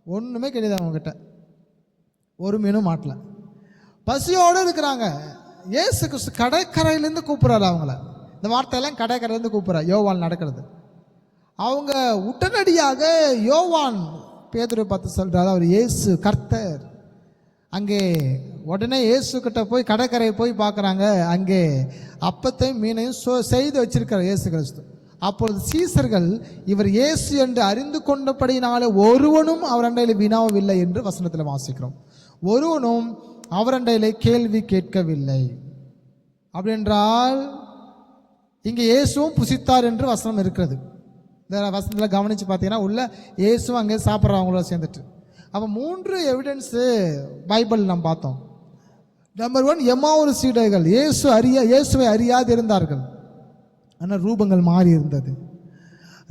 ஒன்றுமே கிடையாது அவங்ககிட்ட, ஒரு மீனும் மாட்டல. பசியோடு இருக்கிறாங்க. இயேசு கிறிஸ்து கடற்கரையிலேருந்து கூப்பிட்றாரு அவங்கள. இந்த வார்த்தையெல்லாம் கடற்கரையிலேருந்து கூப்பிட்றாரு. யோவான் நடக்கிறது. அவங்க உடனடியாக யோவான் பேதுருவை பார்த்து சொல்கிறாரு, அவர் இயேசு கர்த்தர். அங்கே உடனே இயேசு கிட்ட போய் கடற்கரையை போய் பார்க்குறாங்க. அங்கே அப்பத்தையும் மீனையும் செய்து வச்சிருக்கிறார் இயேசு கிறிஸ்து. அப்பொழுது சீசர்கள் இவர் இயேசு என்று அறிந்து கொண்டபடினாலே ஒருவனும் அவர் அண்டையில் வினாவவில்லை என்று வசனத்தில் வாசிக்கிறோம். ஒருவனும் அவர் அண்டையிலே கேள்வி கேட்கவில்லை. அப்படின்றால் இங்கே இயேசுவும் புசித்தார் என்று வசனம் இருக்கிறது. இந்த வசனத்தில் கவனித்து பார்த்தீங்கன்னா உள்ள இயேசுவும் அங்கே சாப்பிட்றவங்களோட சேர்ந்துட்டு. அப்போ 3 எவிடன்ஸு பைபிள் நம்ம பார்த்தோம். நம்பர் 1, எம்மாவூர் சீடர்கள் இயேசுவை அறியாது இருந்தார்கள், ஆனால் ரூபங்கள் மாறி இருந்தது.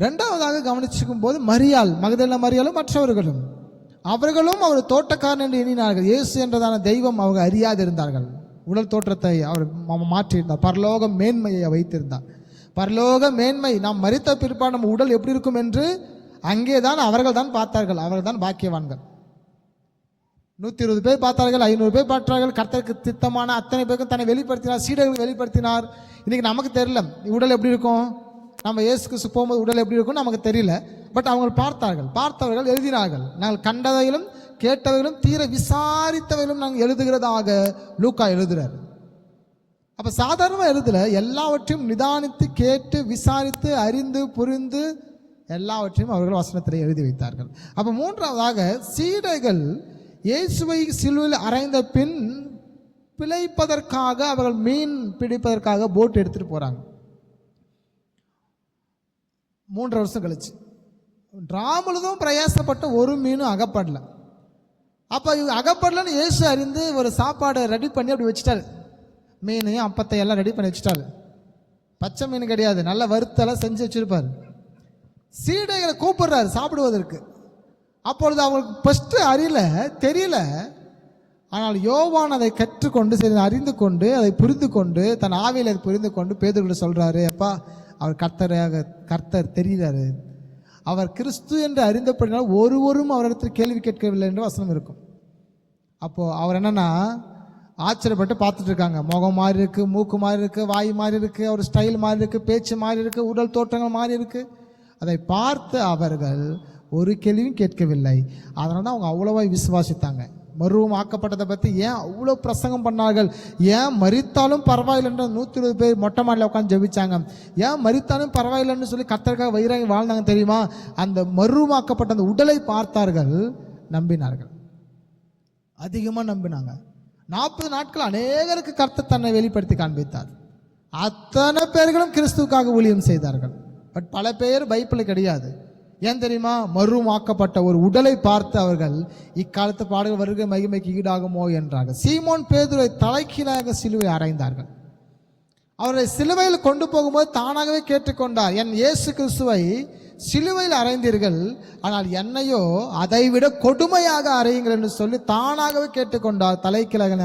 ரெண்டாவதாக கவனிச்சுக்கும் போது மரியாள், மகதலேனா மரியாளும் மற்றவர்களும், அவர்களும் அவர் தோட்டக்காரன் என்று எண்ணினார்கள். இயேசு என்றதான தெய்வம் அவங்க அறியாது இருந்தார்கள். உடல் தோற்றத்தை அவர் மாற்றியிருந்தார், பரலோக மேன்மையை வைத்திருந்தார். பரலோக மேன்மை, நாம் மரித்த பிற்பாடு நம்ம உடல் எப்படி இருக்கும் என்று அங்கே தான் அவர்கள் தான் பார்த்தார்கள். அவர்கள் தான் பாக்கியவான்கள். 120 பேர் பார்த்தார்கள், 500 பேர் பார்த்தார்கள். கர்த்தருக்கு தித்தமான அத்தனை பேருக்கும் தன்னை வெளிப்படுத்தினார், சீடர்களுக்கு வெளிப்படுத்தினார். இன்றைக்கி நமக்கு தெரியல உடல் எப்படி இருக்கும், நம்ம இயேசு கிறிஸ்து போகும்போது உடல் எப்படி இருக்கும் நமக்கு தெரியல. பட் அவங்க பார்த்தார்கள், பார்த்தவர்கள் எழுதினார்கள். நாங்கள் கண்டவைகளும் கேட்டவைகளும் தீர விசாரித்தவைகளும் நாங்கள் எழுதுகிறதாக லூக்கா எழுதுகிறார். அப்போ சாதாரணமாக எழுதல, எல்லாவற்றையும் நிதானித்து கேட்டு விசாரித்து அறிந்து புரிந்து எல்லாவற்றையும் அவர்கள் வசனத்தில் எழுதி வைத்தார்கள். அப்போ மூன்றாவதாக சீடர்கள் இயேசுவை சிலுவையில் அறைந்த பின் பிழைப்பதற்காக அவர்கள் மீன் பிடிப்பதற்காக போட் எடுத்துகிட்டு போகிறாங்க. 3 வருஷம் கழிச்சு ராமுழுதும் பிரயாசப்பட்ட ஒரு மீனும் அகப்படல. அப்போ இவங்க அகப்படலன்னு இயேசு அறிந்து ஒரு சாப்பாடை ரெடி பண்ணி அப்படி வச்சுட்டாரு. மீனையும் அப்பத்தை எல்லாம் ரெடி பண்ணி வச்சுட்டாரு. பச்சை மீன் கிடையாது, நல்ல வறுத்தெல்லாம் செஞ்சு வச்சுருப்பார். சீடைகளை கூப்பிடுறாரு சாப்பிடுவதற்கு. அப்பொழுது அவங்களுக்கு ஃபஸ்ட்டு தெரியல. ஆனால் யோவான் அதை கற்றுக்கொண்டு சரி அறிந்து கொண்டு அதை புரிந்து கொண்டு தன் ஆவியில் அதை புரிந்து கொண்டு பேதுருவிட சொல்கிறாரு, அப்பா அவர் கர்த்தர் தெரிகிறாரு, அவர் கிறிஸ்து என்று அறிந்தபடினால் ஒருவரும் அவரிடத்தில் கேள்வி கேட்கவில்லை என்று வசனம் இருக்கும். அப்போது அவர் என்னென்னா ஆச்சரியப்பட்டு பார்த்துட்டு இருக்காங்க. முகம் மாறி இருக்குது, மூக்கு மாறி இருக்குது, வாய் மாறி இருக்குது, அவர் ஸ்டைல் மாறி இருக்குது, பேச்சு மாறி இருக்குது, உடல் தோற்றங்கள் மாறி இருக்குது. அதை பார்த்து அவர்கள் ஒரு கேள்வியும் கேட்கவில்லை. அதனால தான் அவங்க அவ்வளோவா விசுவாசித்தாங்க. மறுவும் ஆக்கப்பட்டதை பற்றி ஏன் அவ்வளோ பிரசங்கம் பண்ணார்கள். ஏன் மரித்தாலும் பரவாயில்லைன்ற 120 பேர் மொட்டை மாடியில் உட்காந்து ஜெபிச்சாங்க. ஏன் மரித்தாலும் பரவாயில்லைன்னு சொல்லி கர்த்தருக்காக வைராகி வாழ்ந்தாங்க தெரியுமா? அந்த மறுமாக்கப்பட்ட அந்த உடலை பார்த்தார்கள், நம்பினார்கள், அதிகமாக நம்பினாங்க. 40 நாட்கள் அநேகருக்கு கர்த்தர் தன்னை வெளிப்படுத்தி காண்பித்தார். அத்தனை பேர்களும் கிறிஸ்துவுக்காக ஊழியம் செய்தார்கள். பட் பல பேர் பைபிள் கிடையாது. ஏன் தெரியுமா? மறுமாக்கப்பட்ட ஒரு உடலை பார்த்து அவர்கள் இக்காலத்து பாடுகள் வருகை மகிமைக்கு ஈடாகுமோ என்றார்கள். சீமோன் பேதுருவை தலைகீழாக சிலுவை அறைந்தார்கள். அவரை சிலுவையில் கொண்டு போகும்போது தானாகவே கேட்டுக்கொண்டார், என் இயேசு கிறிஸ்துவை சிலுவையில் அறைந்தீர்கள், ஆனால் என்னையோ அதைவிட கொடுமையாக அறையுங்கள் என்று சொல்லி தானாகவே கேட்டுக்கொண்டார். தலைக்கிழகனை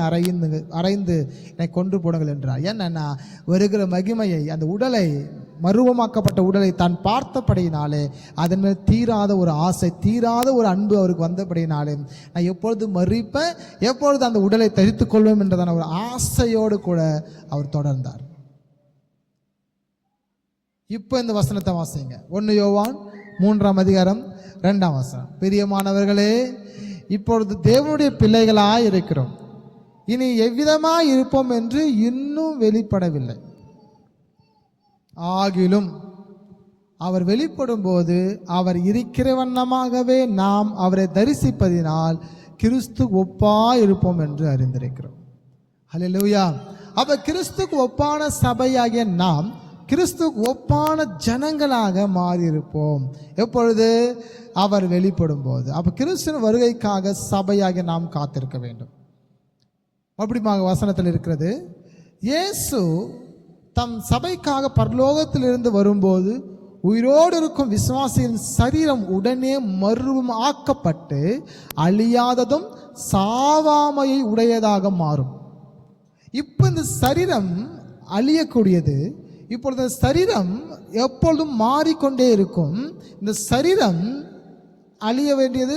அறைந்து என்னை கொண்டு போடுங்கள் என்றார். என்னன்னா வருகிற மகிமையை, அந்த உடலை, மருவமாக்கப்பட்ட உடலை தான் பார்த்தபடியினாலே அதன் மேல் தீராத ஒரு ஆசை, தீராத ஒரு அன்பு அவருக்கு வந்தபடியினாலே நான் எப்பொழுது மறிப்பேன், எப்பொழுது அந்த உடலை தரித்துக் கொள்வேன் என்றதான ஒரு ஆசையோடு கூட அவர் தொடர்ந்தார். இப்போ இந்த வசனத்தை வாசிங்க. 1 யோவான் 3ஆம் அதிகாரம் 2ஆம் வசனம். பிரியமானவர்களே, இப்பொழுது தேவனுடைய பிள்ளைகளாய் இருக்கிறோம், இனி எவ்விதமாய் இருப்போம் என்று இன்னும் வெளிப்படவில்லை. ஆகிலும் அவர் வெளிப்படும் போது அவர் இருக்கிற வண்ணமாகவே நாம் அவரை தரிசிப்பதினால் கிறிஸ்து ஒப்பாய் இருப்போம் என்று அறிந்திருக்கிறோம். ஹல்லேலூயா. அப்ப கிறிஸ்துக்கு ஒப்பான சபையாகிய நாம் கிறிஸ்துக்கு ஒப்பான ஜனங்களாக மாறியிருப்போம் எப்பொழுது? அவர் வெளிப்படும் போது. அப்போ கிறிஸ்துவின் வருகைக்காக சபையாக நாம் காத்திருக்க வேண்டும். அப்படிமாக வசனத்தில் இருக்கிறது, இயேசு தம் சபைக்காக பரலோகத்திலிருந்து வரும்போது உயிரோடு இருக்கும் விசுவாசியின் சரீரம் உடனே மறுவும் ஆக்கப்பட்டு அழியாததும் சாவாமையை உடையதாக மாறும். இப்போ இந்த சரீரம் அழியக்கூடியது, இப்பொழுது சரீரம் எப்பொழுதும் மாறிக்கொண்டே இருக்கும். இந்த சரீரம் அழிய வேண்டியது,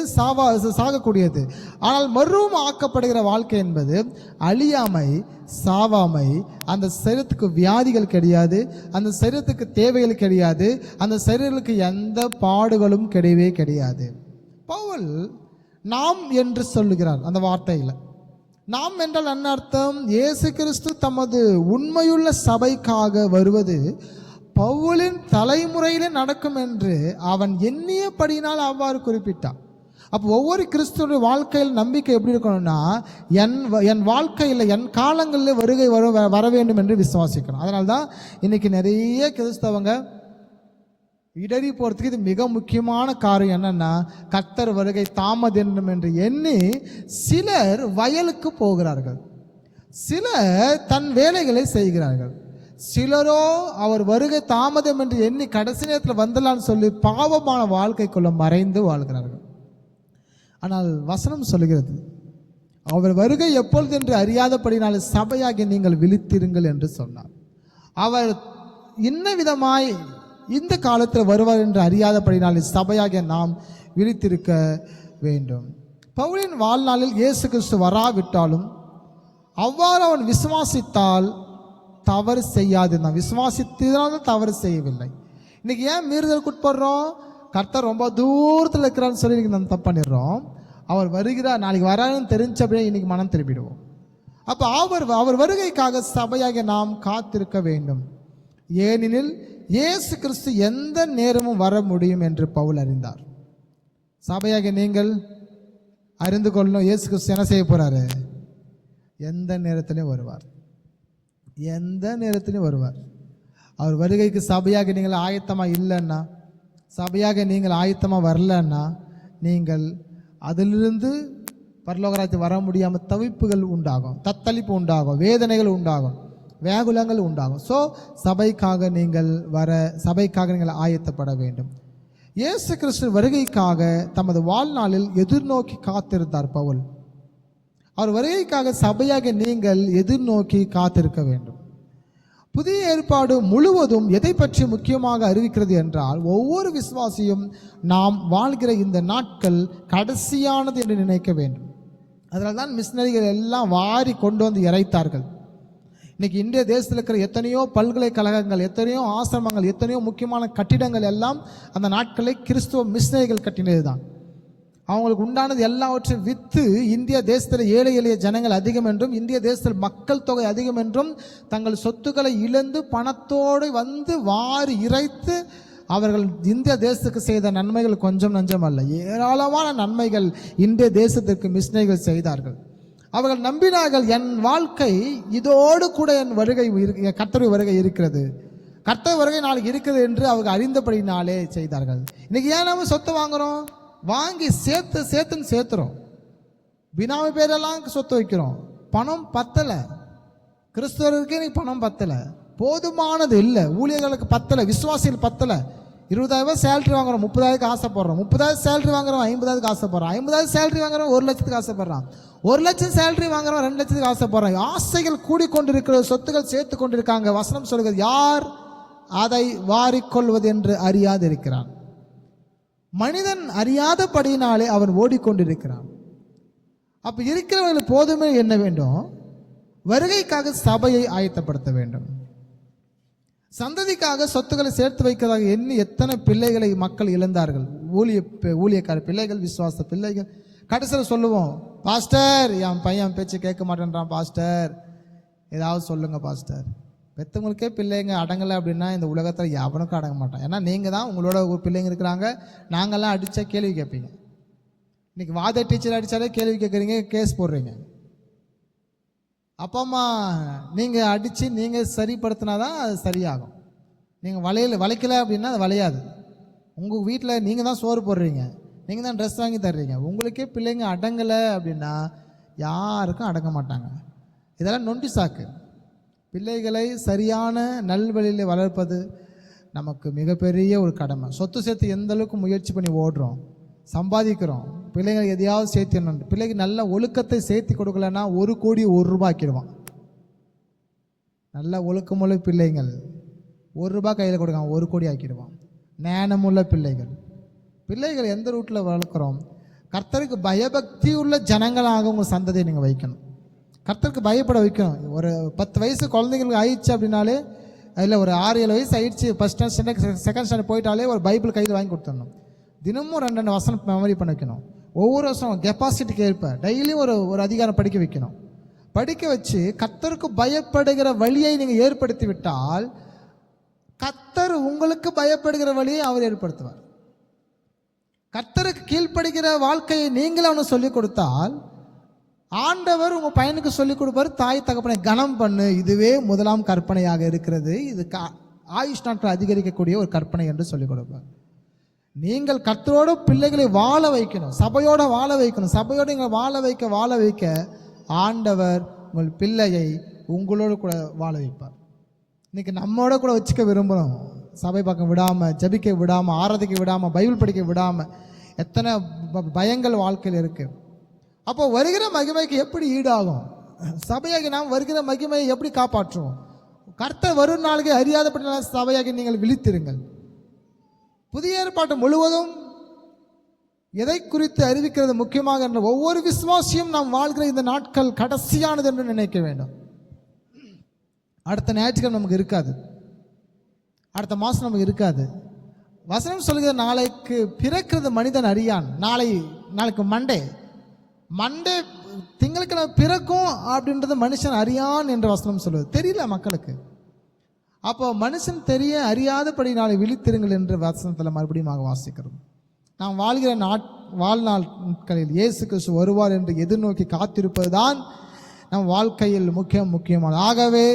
சாகக்கூடியது. ஆனால் மறுவும் ஆக்கப்படுகிற வாழ்க்கை என்பது அழியாமை, சாவாமை. அந்த சரீரத்துக்கு வியாதிகள் கிடையாது, அந்த சரீரத்துக்கு தேவைகள் கிடையாது, அந்த சரீரத்துக்கு எந்த பாடுகளும் கிடையவே கிடையாது. பவுல் நாம் என்று சொல்லுகிறார். அந்த வார்த்தையில் நாம் என்றால் என்ன அர்த்தம்? இயேசு கிறிஸ்து தமது உண்மையுள்ள சபைக்காக வருவது பவுலின் தலைமுறையிலே நடக்கும் என்று அவன் எண்ணியபடியினால் அவ்வாறு குறிப்பிட்டான். அப்போ ஒவ்வொரு கிறிஸ்துவனுடைய வாழ்க்கையில் நம்பிக்கை எப்படி இருக்கணும்னா, என் வாழ்க்கையில் என் காலங்களில் வருகை வர வேண்டும் என்று விசுவாசிக்கணும். அதனால தான் இன்னைக்கு நிறைய கிறிஸ்தவங்க இடறி போகிறதுக்கு இது மிக முக்கியமான காரியம் என்னன்னா, கர்த்தர் வருகை தாமதம் என்று எண்ணி சிலர் வயலுக்கு போகிறார்கள், சிலர் தன் வேலைகளை செய்கிறார்கள், சிலரோ அவர் வருகை தாமதம் என்று எண்ணி கடைசி நேரத்தில் வந்துடலான்னு சொல்லி பாவமான வாழ்க்கைக்குள்ள மறைந்து வாழ்கிறார்கள். ஆனால் வசனம் சொல்லுகிறது, அவர் வருகை எப்பொழுது என்று அறியாதபடினால் சபையாகி நீங்கள் விழித்திருங்கள் என்று சொன்னார். அவர் இன்ன விதமாய் இந்த காலத்தில் வருவார் என்று அறியாதபடினால் சபையாகிய நாம் விழித்திருக்க வேண்டும். பவுலின் வாழ்நாளில் இயேசு கிறிஸ்து வராவிட்டாலும் அவ்வாறு அவன் விசுவாசித்தால் தவறு செய்யாதிருந்தான். விசுவாசித்ததால் தவறு செய்யவில்லை. இன்னைக்கு ஏன் மீறுதலுக்கு உட்படுறோம்? கர்த்தர் ரொம்ப தூரத்தில் இருக்கிறான்னு சொல்லி இன்னைக்கு நம்ம தப்பு பண்ணிடுறோம். அவர் வருகிறார், நாளைக்கு வரான்னு தெரிஞ்சபடியே இன்னைக்கு மனம் திரும்பிடுவோம். அப்போ அவர் வருகைக்காக சபையாக நாம் காத்திருக்க வேண்டும். ஏனெனில் இயேசு கிறிஸ்து எந்த நேரமும் வர முடியும் என்று பவுல் அறிந்தார். சபையாக நீங்கள் அறிந்து கொள்ளணும், இயேசு கிறிஸ்து என்ன செய்ய போறாரு? எந்த நேரத்திலையும் வருவார், எந்த நேரத்திலையும் வருவார். அவர் வருகைக்கு சபையாக நீங்கள் ஆயத்தமாக இல்லைன்னா, சபையாக நீங்கள் ஆயத்தமாக வரலன்னா, நீங்கள் அதிலிருந்து பரலோகராஜ்யத்துக்கு வர முடியாமல் தவிப்புகள் உண்டாகும், தத்தளிப்பு உண்டாகும், வேதனைகள் உண்டாகும், வேகுலங்கள் உண்டாகும். ஸோ சபைக்காக நீங்கள் ஆயத்தப்பட வேண்டும். இயேசு கிறிஸ்து வருகைக்காக தமது வாழ்நாளில் எதிர்நோக்கி காத்திருந்தார் பவுல். அவர் வருகைக்காக சபையாக நீங்கள் எதிர்நோக்கி காத்திருக்க வேண்டும். புதிய ஏற்பாடு முழுவதும் எதை பற்றி முக்கியமாக அறிவிக்கிறது என்றால், ஒவ்வொரு விசுவாசியும் நாம் வாழ்கிற இந்த நாட்கள் கடைசியானது என்று நினைக்க வேண்டும். அதனால தான் மிஷினரிகள் எல்லாம் வாரி கொண்டு வந்து இறைத்தார்கள். இன்னைக்கு இந்திய தேசத்தில் இருக்கிற எத்தனையோ பல்கலைக்கழகங்கள், எத்தனையோ ஆசிரமங்கள், எத்தனையோ முக்கியமான கட்டிடங்கள் எல்லாம் அந்த நாட்களை கிறிஸ்துவ மிஷினரிகள் கட்டினது தான். அவங்களுக்கு உண்டானது எல்லாவற்றையும் விற்று இந்திய தேசத்தில் ஏழை எளிய ஜனங்கள் அதிகம் என்றும், இந்திய தேசத்தில் மக்கள் தொகை அதிகம் என்றும் தங்கள் சொத்துக்களை இழந்து பணத்தோடு வந்து வாரி இறைத்து அவர்கள் இந்திய தேசத்துக்கு செய்த நன்மைகள் கொஞ்சம் நஞ்சம் அல்ல, ஏராளமான நன்மைகள் இந்திய தேசத்திற்கு மிஷினரிகள் செய்தார்கள். அவர்கள் நம்பினார்கள், என் வாழ்க்கை இதோடு கூட என் வருகை, கர்த்தருடைய வருகை இருக்கிறது, கர்த்தர் வருகை நாளைக்கு இருக்குது என்று அவர்கள் அறிந்தபடினாலே செய்தார்கள். இன்னைக்கு ஏன் நம்ம சொத்து வாங்குறோம்? வாங்கி சேர்த்துன்னு சேர்த்துறோம், பினாமி பேரெல்லாம் சொத்து வைக்கிறோம். பணம் பத்தலை, கிறிஸ்தவர்களுக்கே இன்னைக்கு பணம் பத்தலை, போதுமானது இல்லை, ஊழியர்களுக்கு பத்தலை, விசுவாசிகள் பத்தலை. 20,000 சேலரி வாங்குறோம், 30,000 ஆசைப்படுறோம், 30,000 சேலரி வாங்குறோம், 50,000 ஆசைப்படுறோம், 50,000 சேலரி வாங்குறோம், 1 லட்சத்துக்கு ஆசைப்படுறான், 1 லட்சம் சேலரி வாங்குறோம், 2 லட்சத்துக்கு ஆசைப்படுறான். ஆசைகள் கூடிக்கொண்டிருக்கிறது, சொத்துக்கள் சேர்த்து கொண்டிருக்காங்க. வசனம் சொல்கிறது, யார் அதை வாரிக்கொள்வது என்று அறியாது இருக்கிறான். மனிதன் அறியாதபடியினாலே அவன் ஓடிக்கொண்டிருக்கிறான். அப்ப இருக்கிறவர்கள் போதுமே என்ன வேண்டும்? வருகைக்காக சபையை ஆயத்தப்படுத்த வேண்டும். சந்ததிக்காக சொத்துக்களை சேர்த்து வைக்கிறதாக எண்ணி எத்தனை பிள்ளைகளை மக்கள் இழந்தார்கள். ஊழியக்கார பிள்ளைகள், விசுவாச பிள்ளைகள். கடைசியில் சொல்லுவோம், பாஸ்டர் என் பையன் பேச்சு கேட்க மாட்டேன்றான் பாஸ்டர், ஏதாவது சொல்லுங்க பாஸ்டர். பெற்றவங்களுக்கே பிள்ளைங்க அடங்கலை அப்படின்னா இந்த உலகத்தில் எவனுக்கும் அடங்க மாட்டான். ஏன்னா நீங்கள் தான், உங்களோட ஒரு பிள்ளைங்க இருக்கிறாங்க, நாங்கள்லாம் அடித்தா கேள்வி கேட்பீங்க. இன்னைக்கு வாத டீச்சர் அடித்தாலே கேள்வி கேட்குறீங்க, கேஸ் போடுறீங்க. அப்பா அம்மா நீங்கள் அடித்து நீங்கள் சரிப்படுத்தினா தான் அது சரியாகும். நீங்கள் வளைக்கலை அப்படின்னா அது வளையாது. உங்கள் வீட்டில் நீங்கள் தான் சோறு போடுறீங்க, நீங்கள் தான் ட்ரெஸ் வாங்கி தர்றீங்க, உங்களுக்கே பிள்ளைங்க அடங்கலை அப்படின்னா யாருக்கும் அடங்க மாட்டாங்க. இதெல்லாம் நொண்டி சாக்கு. பிள்ளைகளை சரியான நல்வழியில் வளர்ப்பது நமக்கு மிகப்பெரிய ஒரு கடமை. சொத்து சேர்த்து எந்த அளவுக்கு முயற்சி பண்ணி ஓடுறோம், சம்பாதிக்கிறோம், பிள்ளைங்களுக்கு எதையாவது சேர்த்திடணும். பிள்ளைக்கு நல்ல ஒழுக்கத்தை சேர்த்து கொடுக்கலன்னா 1 கோடி 1 ரூபாய் ஆக்கிடுவான். நல்ல ஒழுக்கமுள்ள பிள்ளைங்கள், ₹1 கையில் கொடுக்காம 1 கோடி ஆக்கிடுவான். ஞானமுள்ள பிள்ளைகள் எந்த ரூட்டில் வளர்க்குறோம்? கர்த்தருக்கு பயபக்தி உள்ள ஜனங்களாக உங்கள் சந்ததியை நீங்கள் வைக்கணும். கர்த்தருக்கு பயப்பட வைக்கணும். ஒரு 10 வயசு குழந்தைங்களுக்கு ஆயிடுச்சு அப்படின்னாலே, இல்லை ஒரு 6-7 வயசு ஆயிடுச்சு, ஃபஸ்ட் ஸ்டாண்டர்ட் செகண்ட் ஸ்டாண்டர்ட் போயிட்டாலே ஒரு பைபிள் கையில் வாங்கி கொடுத்துடணும். தினமும் 2 வசனம் மெமரி பண்ண வைக்கணும். ஒவ்வொரு வருஷம் கெப்பாசிட்டிக்கு ஏற்ப டெய்லியும் ஒரு அதிகாரம் படிக்க வைக்கணும். படிக்க வச்சு கர்த்தருக்கு பயப்படுகிற வழியை நீங்கள் ஏற்படுத்தி விட்டால் கர்த்தர் உங்களுக்கு பயப்படுகிற வழியை அவர் ஏற்படுத்துவார். கர்த்தருக்கு கீழ்ப்படுகிற வாழ்க்கையை நீங்களே அவனுக்கு சொல்லிக் கொடுத்தால் ஆண்டவர் உங்கள் பையனுக்கு சொல்லிக் கொடுப்பார். தாய் தகப்பனை கனம் பண்ணு, இதுவே முதலாம் கற்பனையாக இருக்கிறது, இது ஆயுஷ் நாட்கள் அதிகரிக்கக்கூடிய ஒரு கற்பனை என்று சொல்லிக் கொடுப்பார். நீங்கள் கர்த்தரோடு பிள்ளைகளை வாழ வைக்கணும், சபையோடு வாழ வைக்கணும். சபையோடு நீங்கள் வாழ வைக்க ஆண்டவர் உங்கள் பிள்ளையை உங்களோடு கூட வாழ வைப்பார். இன்றைக்கி நம்மோட கூட வச்சுக்க விரும்புகிறோம். சபை பக்கம் விடாமல், ஜபிக்க விடாமல், ஆராதிக்க விடாமல், பைபிள் படிக்க விடாமல் எத்தனை பயங்கள் வாழ்க்கையில் இருக்குது. அப்போ வருகிற மகிமைக்கு எப்படி ஈடாகும்? சபையாகி நாம் வருகிற மகிமையை எப்படி காப்பாற்றுவோம்? கர்த்தர் வரும் நாளுக்கு அறியாதப்பட்ட சபையாகி நீங்கள் விழித்திருங்கள். புதிய ஏற்பாட்டு முழுவதும் எதை குறித்து அறிவிக்கிறது முக்கியமாக என்ற ஒவ்வொரு விசுவாசியும் நாம் வாழ்கிற இந்த நாட்கள் கடைசியானது என்று நினைக்க வேண்டும். அடுத்த ஞாயிற்றுக்கிழமை நமக்கு இருக்காது, அடுத்த மாதம் நமக்கு இருக்காது. வசனம் சொல்கிற நாளைக்கு பிறக்கிறது மனிதன் அறியான். நாளைக்கு மண்டே திங்கட்கிழமை பிறக்கும் அப்படின்றது மனுஷன் அறியான் என்று வசனம் சொல்லுவது. தெரியல மக்களுக்கு. அப்போ மனுஷன் தெரிய அறியாதபடி நாளை விழித்திருங்கள் என்று வசனத்தில் மறுபடியும் வாசிக்கிறோம். நாம் வாழ்கிற வாழ்நாட்களில் இயேசு கிறிஸ்து வருவார் என்று எதிர்நோக்கி காத்திருப்பது தான் நம் வாழ்க்கையில் முக்கியமானது. ஆகவே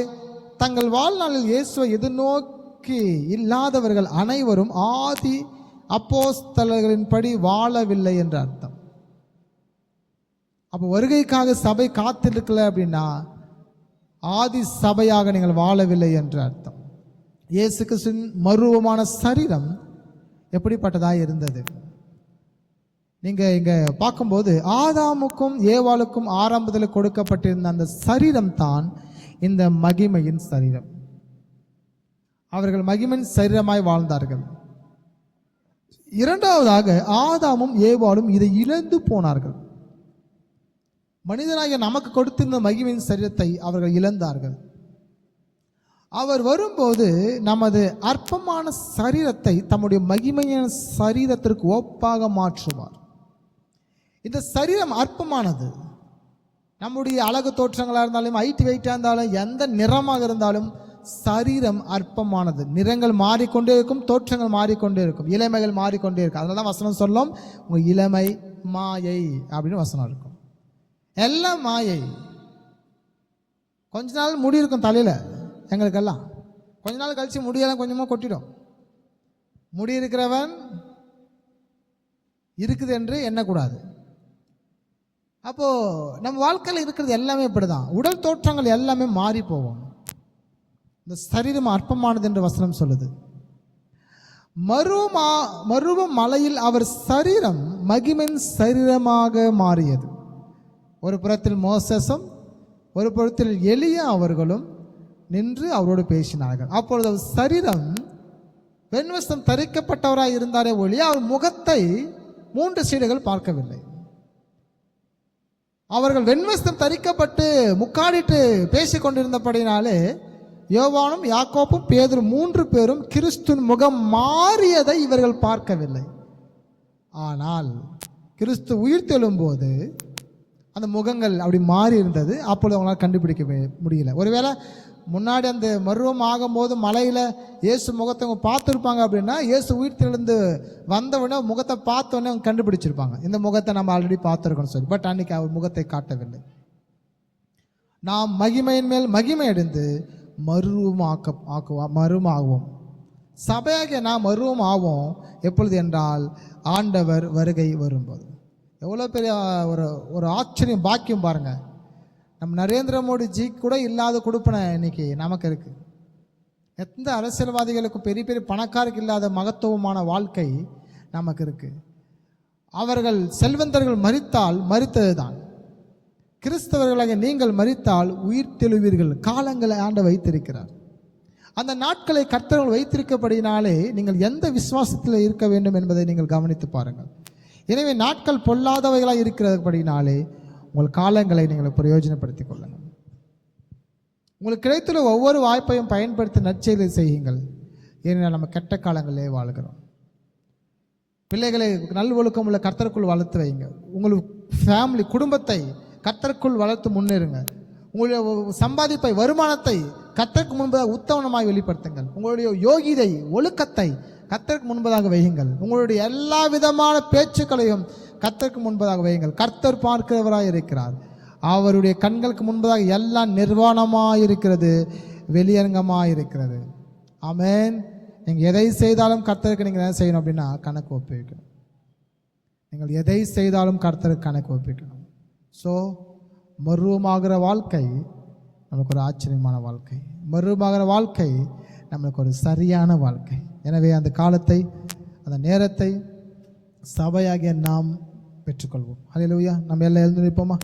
தங்கள் வாழ்நாளில் இயேசுவை எதிர்நோக்கி இல்லாதவர்கள் அனைவரும் ஆதி அப்போஸ்தலர்களின்படி வாழவில்லை என்று அர்த்தம். அப்போ வருகைக்காக சபை காத்திருக்கல அப்படின்னா ஆதி சபையாக நீங்கள் வாழவில்லை என்று அர்த்தம். இயேசு கிறிஸ்துவின் மறுரூபமான சரீரம் எப்படிப்பட்டதாக இருந்தது? நீங்கள் இங்கே பார்க்கும்போது ஆதாமுக்கும் ஏவாளுக்கும் ஆரம்பத்தில் கொடுக்கப்பட்டிருந்த அந்த சரீரம் தான் இந்த மகிமையின் சரீரம். அவர்கள் மகிமையின் சரீரமாய் வாழ்ந்தார்கள். இரண்டாவதாக ஆதாமும் ஏவாளும் இதை இழந்து போனார்கள். மனிதனாகிய நமக்கு கொடுத்திருந்த மகிமையின் சரீரத்தை அவர்கள் இழந்தார்கள். அவர் வரும்போது நமது அற்பமான சரீரத்தை தம்முடைய மகிமையான சரீரத்திற்கு ஒப்பாக மாற்றுவார். இந்த சரீரம் அற்பமானது. நம்முடைய அழகு தோற்றங்களாக இருந்தாலும், ஹைட் வெயிட்டாக இருந்தாலும், எந்த நிறமாக இருந்தாலும் சரீரம் அற்பமானது. நிறங்கள் மாறிக்கொண்டே இருக்கும், தோற்றங்கள் மாறிக்கொண்டே இருக்கும், இளமைகள் மாறிக்கொண்டே இருக்கும். அதனால தான் வசனம் சொல்லும், உங்கள் இளமை மாயை அப்படின்னு வசனம் இருக்கும். எல்லாம் மாயை. கொஞ்ச நாள் முடி இருக்கும் தலையில் எங்களுக்கெல்லாம், கொஞ்ச நாள் கழித்து முடியெல்லாம் கொஞ்சமாக கொட்டிடும். முடி இருக்கிறவன் இருக்குது என்று எண்ணக்கூடாது. அப்போது நம்ம வாழ்க்கையில் இருக்கிறது எல்லாமே இப்படி தான். உடல் தோற்றங்கள் எல்லாமே மாறி போகும். இந்த சரீரம் அற்பமானது என்று வசனம் சொல்லுது. மருவ மலையில் அவர் சரீரம் மகிமையின் சரீரமாக மாறியது. ஒரு புறத்தில் மோசேசும் ஒரு புறத்தில் எலியா அவர்களும் நின்று அவரோடு பேசினார்கள். அப்பொழுது அவர் சரீரம் வெண்வஸ்திரம் தரிக்கப்பட்டவராய் இருந்தாரே ஒழிய அவர் முகத்தை 3 சீடர்கள் பார்க்கவில்லை. அவர்கள் வெண்வஸ்திரம் தரிக்கப்பட்டு முக்காடிட்டு பேசி கொண்டிருந்தபடினாலே யோவானும் யாக்கோப்பும் பேதுரு 3 பேரும் கிறிஸ்துவின் முகம் மாறியதை இவர்கள் பார்க்கவில்லை. ஆனால் கிறிஸ்து உயிர் தெழும்போது அந்த முகங்கள் அப்படி மாறி இருந்தது. அப்பொழுது அவங்களால் கண்டுபிடிக்க முடியல. ஒருவேளை முன்னாடி அந்த மருவம் ஆகும்போது மலையில் இயேசு முகத்தை அவங்க பார்த்துருப்பாங்க அப்படின்னா, இயேசு உயிர் தெழுந்து வந்தவுடனே முகத்தை பார்த்தோன்னே அவங்க கண்டுபிடிச்சிருப்பாங்க, இந்த முகத்தை நம்ம ஆல்ரெடி பார்த்துருக்கோம்னு சொல்லி. பட் அன்னைக்கு அவர் முகத்தை காட்டவில்லை. நாம் மகிமையின் மேல் மகிமை அடைந்து மருவமாகுவோம். சபையாக நாம் மருவம் ஆவோம். எப்பொழுது என்றால் ஆண்டவர் வருகை வரும்போது. எவ்வளோ பெரிய ஒரு ஆச்சரியம், பாக்கியம் பாருங்கள். நம்ம நரேந்திர மோடிஜி கூட இல்லாத கொடுப்பனை இன்னைக்கு நமக்கு இருக்குது. எந்த அரசியல்வாதிகளுக்கும் பெரிய பெரிய பணக்காருக்கு இல்லாத மகத்துவமான வாழ்க்கை நமக்கு இருக்குது. அவர்கள் செல்வந்தர்கள் மரித்தால் மரித்தது தான். கிறிஸ்தவர்களாக நீங்கள் மரித்தால் உயிர் தெழுவீர்கள். காலங்களை ஆண்டு வைத்திருக்கிறார். அந்த நாட்களை கர்த்தர் வைத்திருக்கபடினாலே நீங்கள் எந்த விசுவாசத்தில் இருக்க வேண்டும் என்பதை நீங்கள் கவனித்து பாருங்கள். எனவே நாட்கள் பொல்லாதவைகளாக இருக்கிறபடினாலே உங்கள் காலங்களை நீங்கள் பிரயோஜனப்படுத்திக் கொள்ளுங்கள். உங்களுக்கு கிடைத்துள்ள ஒவ்வொரு வாய்ப்பையும் பயன்படுத்தி நற்செயலை செய்யுங்கள். ஏனென்றால் நம்ம கெட்ட காலங்களிலே வாழ்கிறோம். பிள்ளைகளை நல்லொழுக்கம் உள்ள கர்த்தருக்குள் வளர்த்து வைங்க. உங்கள் ஃபேமிலி குடும்பத்தை கர்த்தருக்குள் வளர்த்து முன்னேறுங்க. உங்களுடைய சம்பாதிப்பை வருமானத்தை கர்த்தருக்கு முன்பதாக உத்தமனமாய் வெளிப்படுத்துங்கள். உங்களுடைய யோகிதை ஒழுக்கத்தை கர்த்தருக்கு முன்பதாக வையுங்கள். உங்களுடைய எல்லா விதமான பேச்சுக்களையும் கர்த்தருக்கு முன்பதாக வையுங்கள். கர்த்தர் பார்க்கிறவராய் இருக்கிறார். அவருடைய கண்களுக்கு முன்பதாக எல்லாம் நிர்வாணமாக இருக்கிறது, வெளியரங்கமாக இருக்கிறது. ஆமென். நீங்கள் எதை செய்தாலும் கர்த்தருக்கு நீங்கள் என்ன செய்யணும் அப்படின்னா கணக்கு ஒப்புவிக்கணும். நீங்கள் எதை செய்தாலும் கர்த்தருக்கு கணக்கு ஒப்புவிக்கணும். ஸோ மருவமாகிற வாழ்க்கை நமக்கு ஒரு ஆச்சரியமான வாழ்க்கை. மருவமாகிற வாழ்க்கை நம்மளுக்கு ஒரு சரியான வாழ்க்கை. எனவே அந்த காலத்தை, அந்த நேரத்தை சபையாகிய நாம் பெற்றுக்கொள்வோம். ஹல்லேலூயா. நம்ம எல்லாம் எழுந்து நிற்போமா?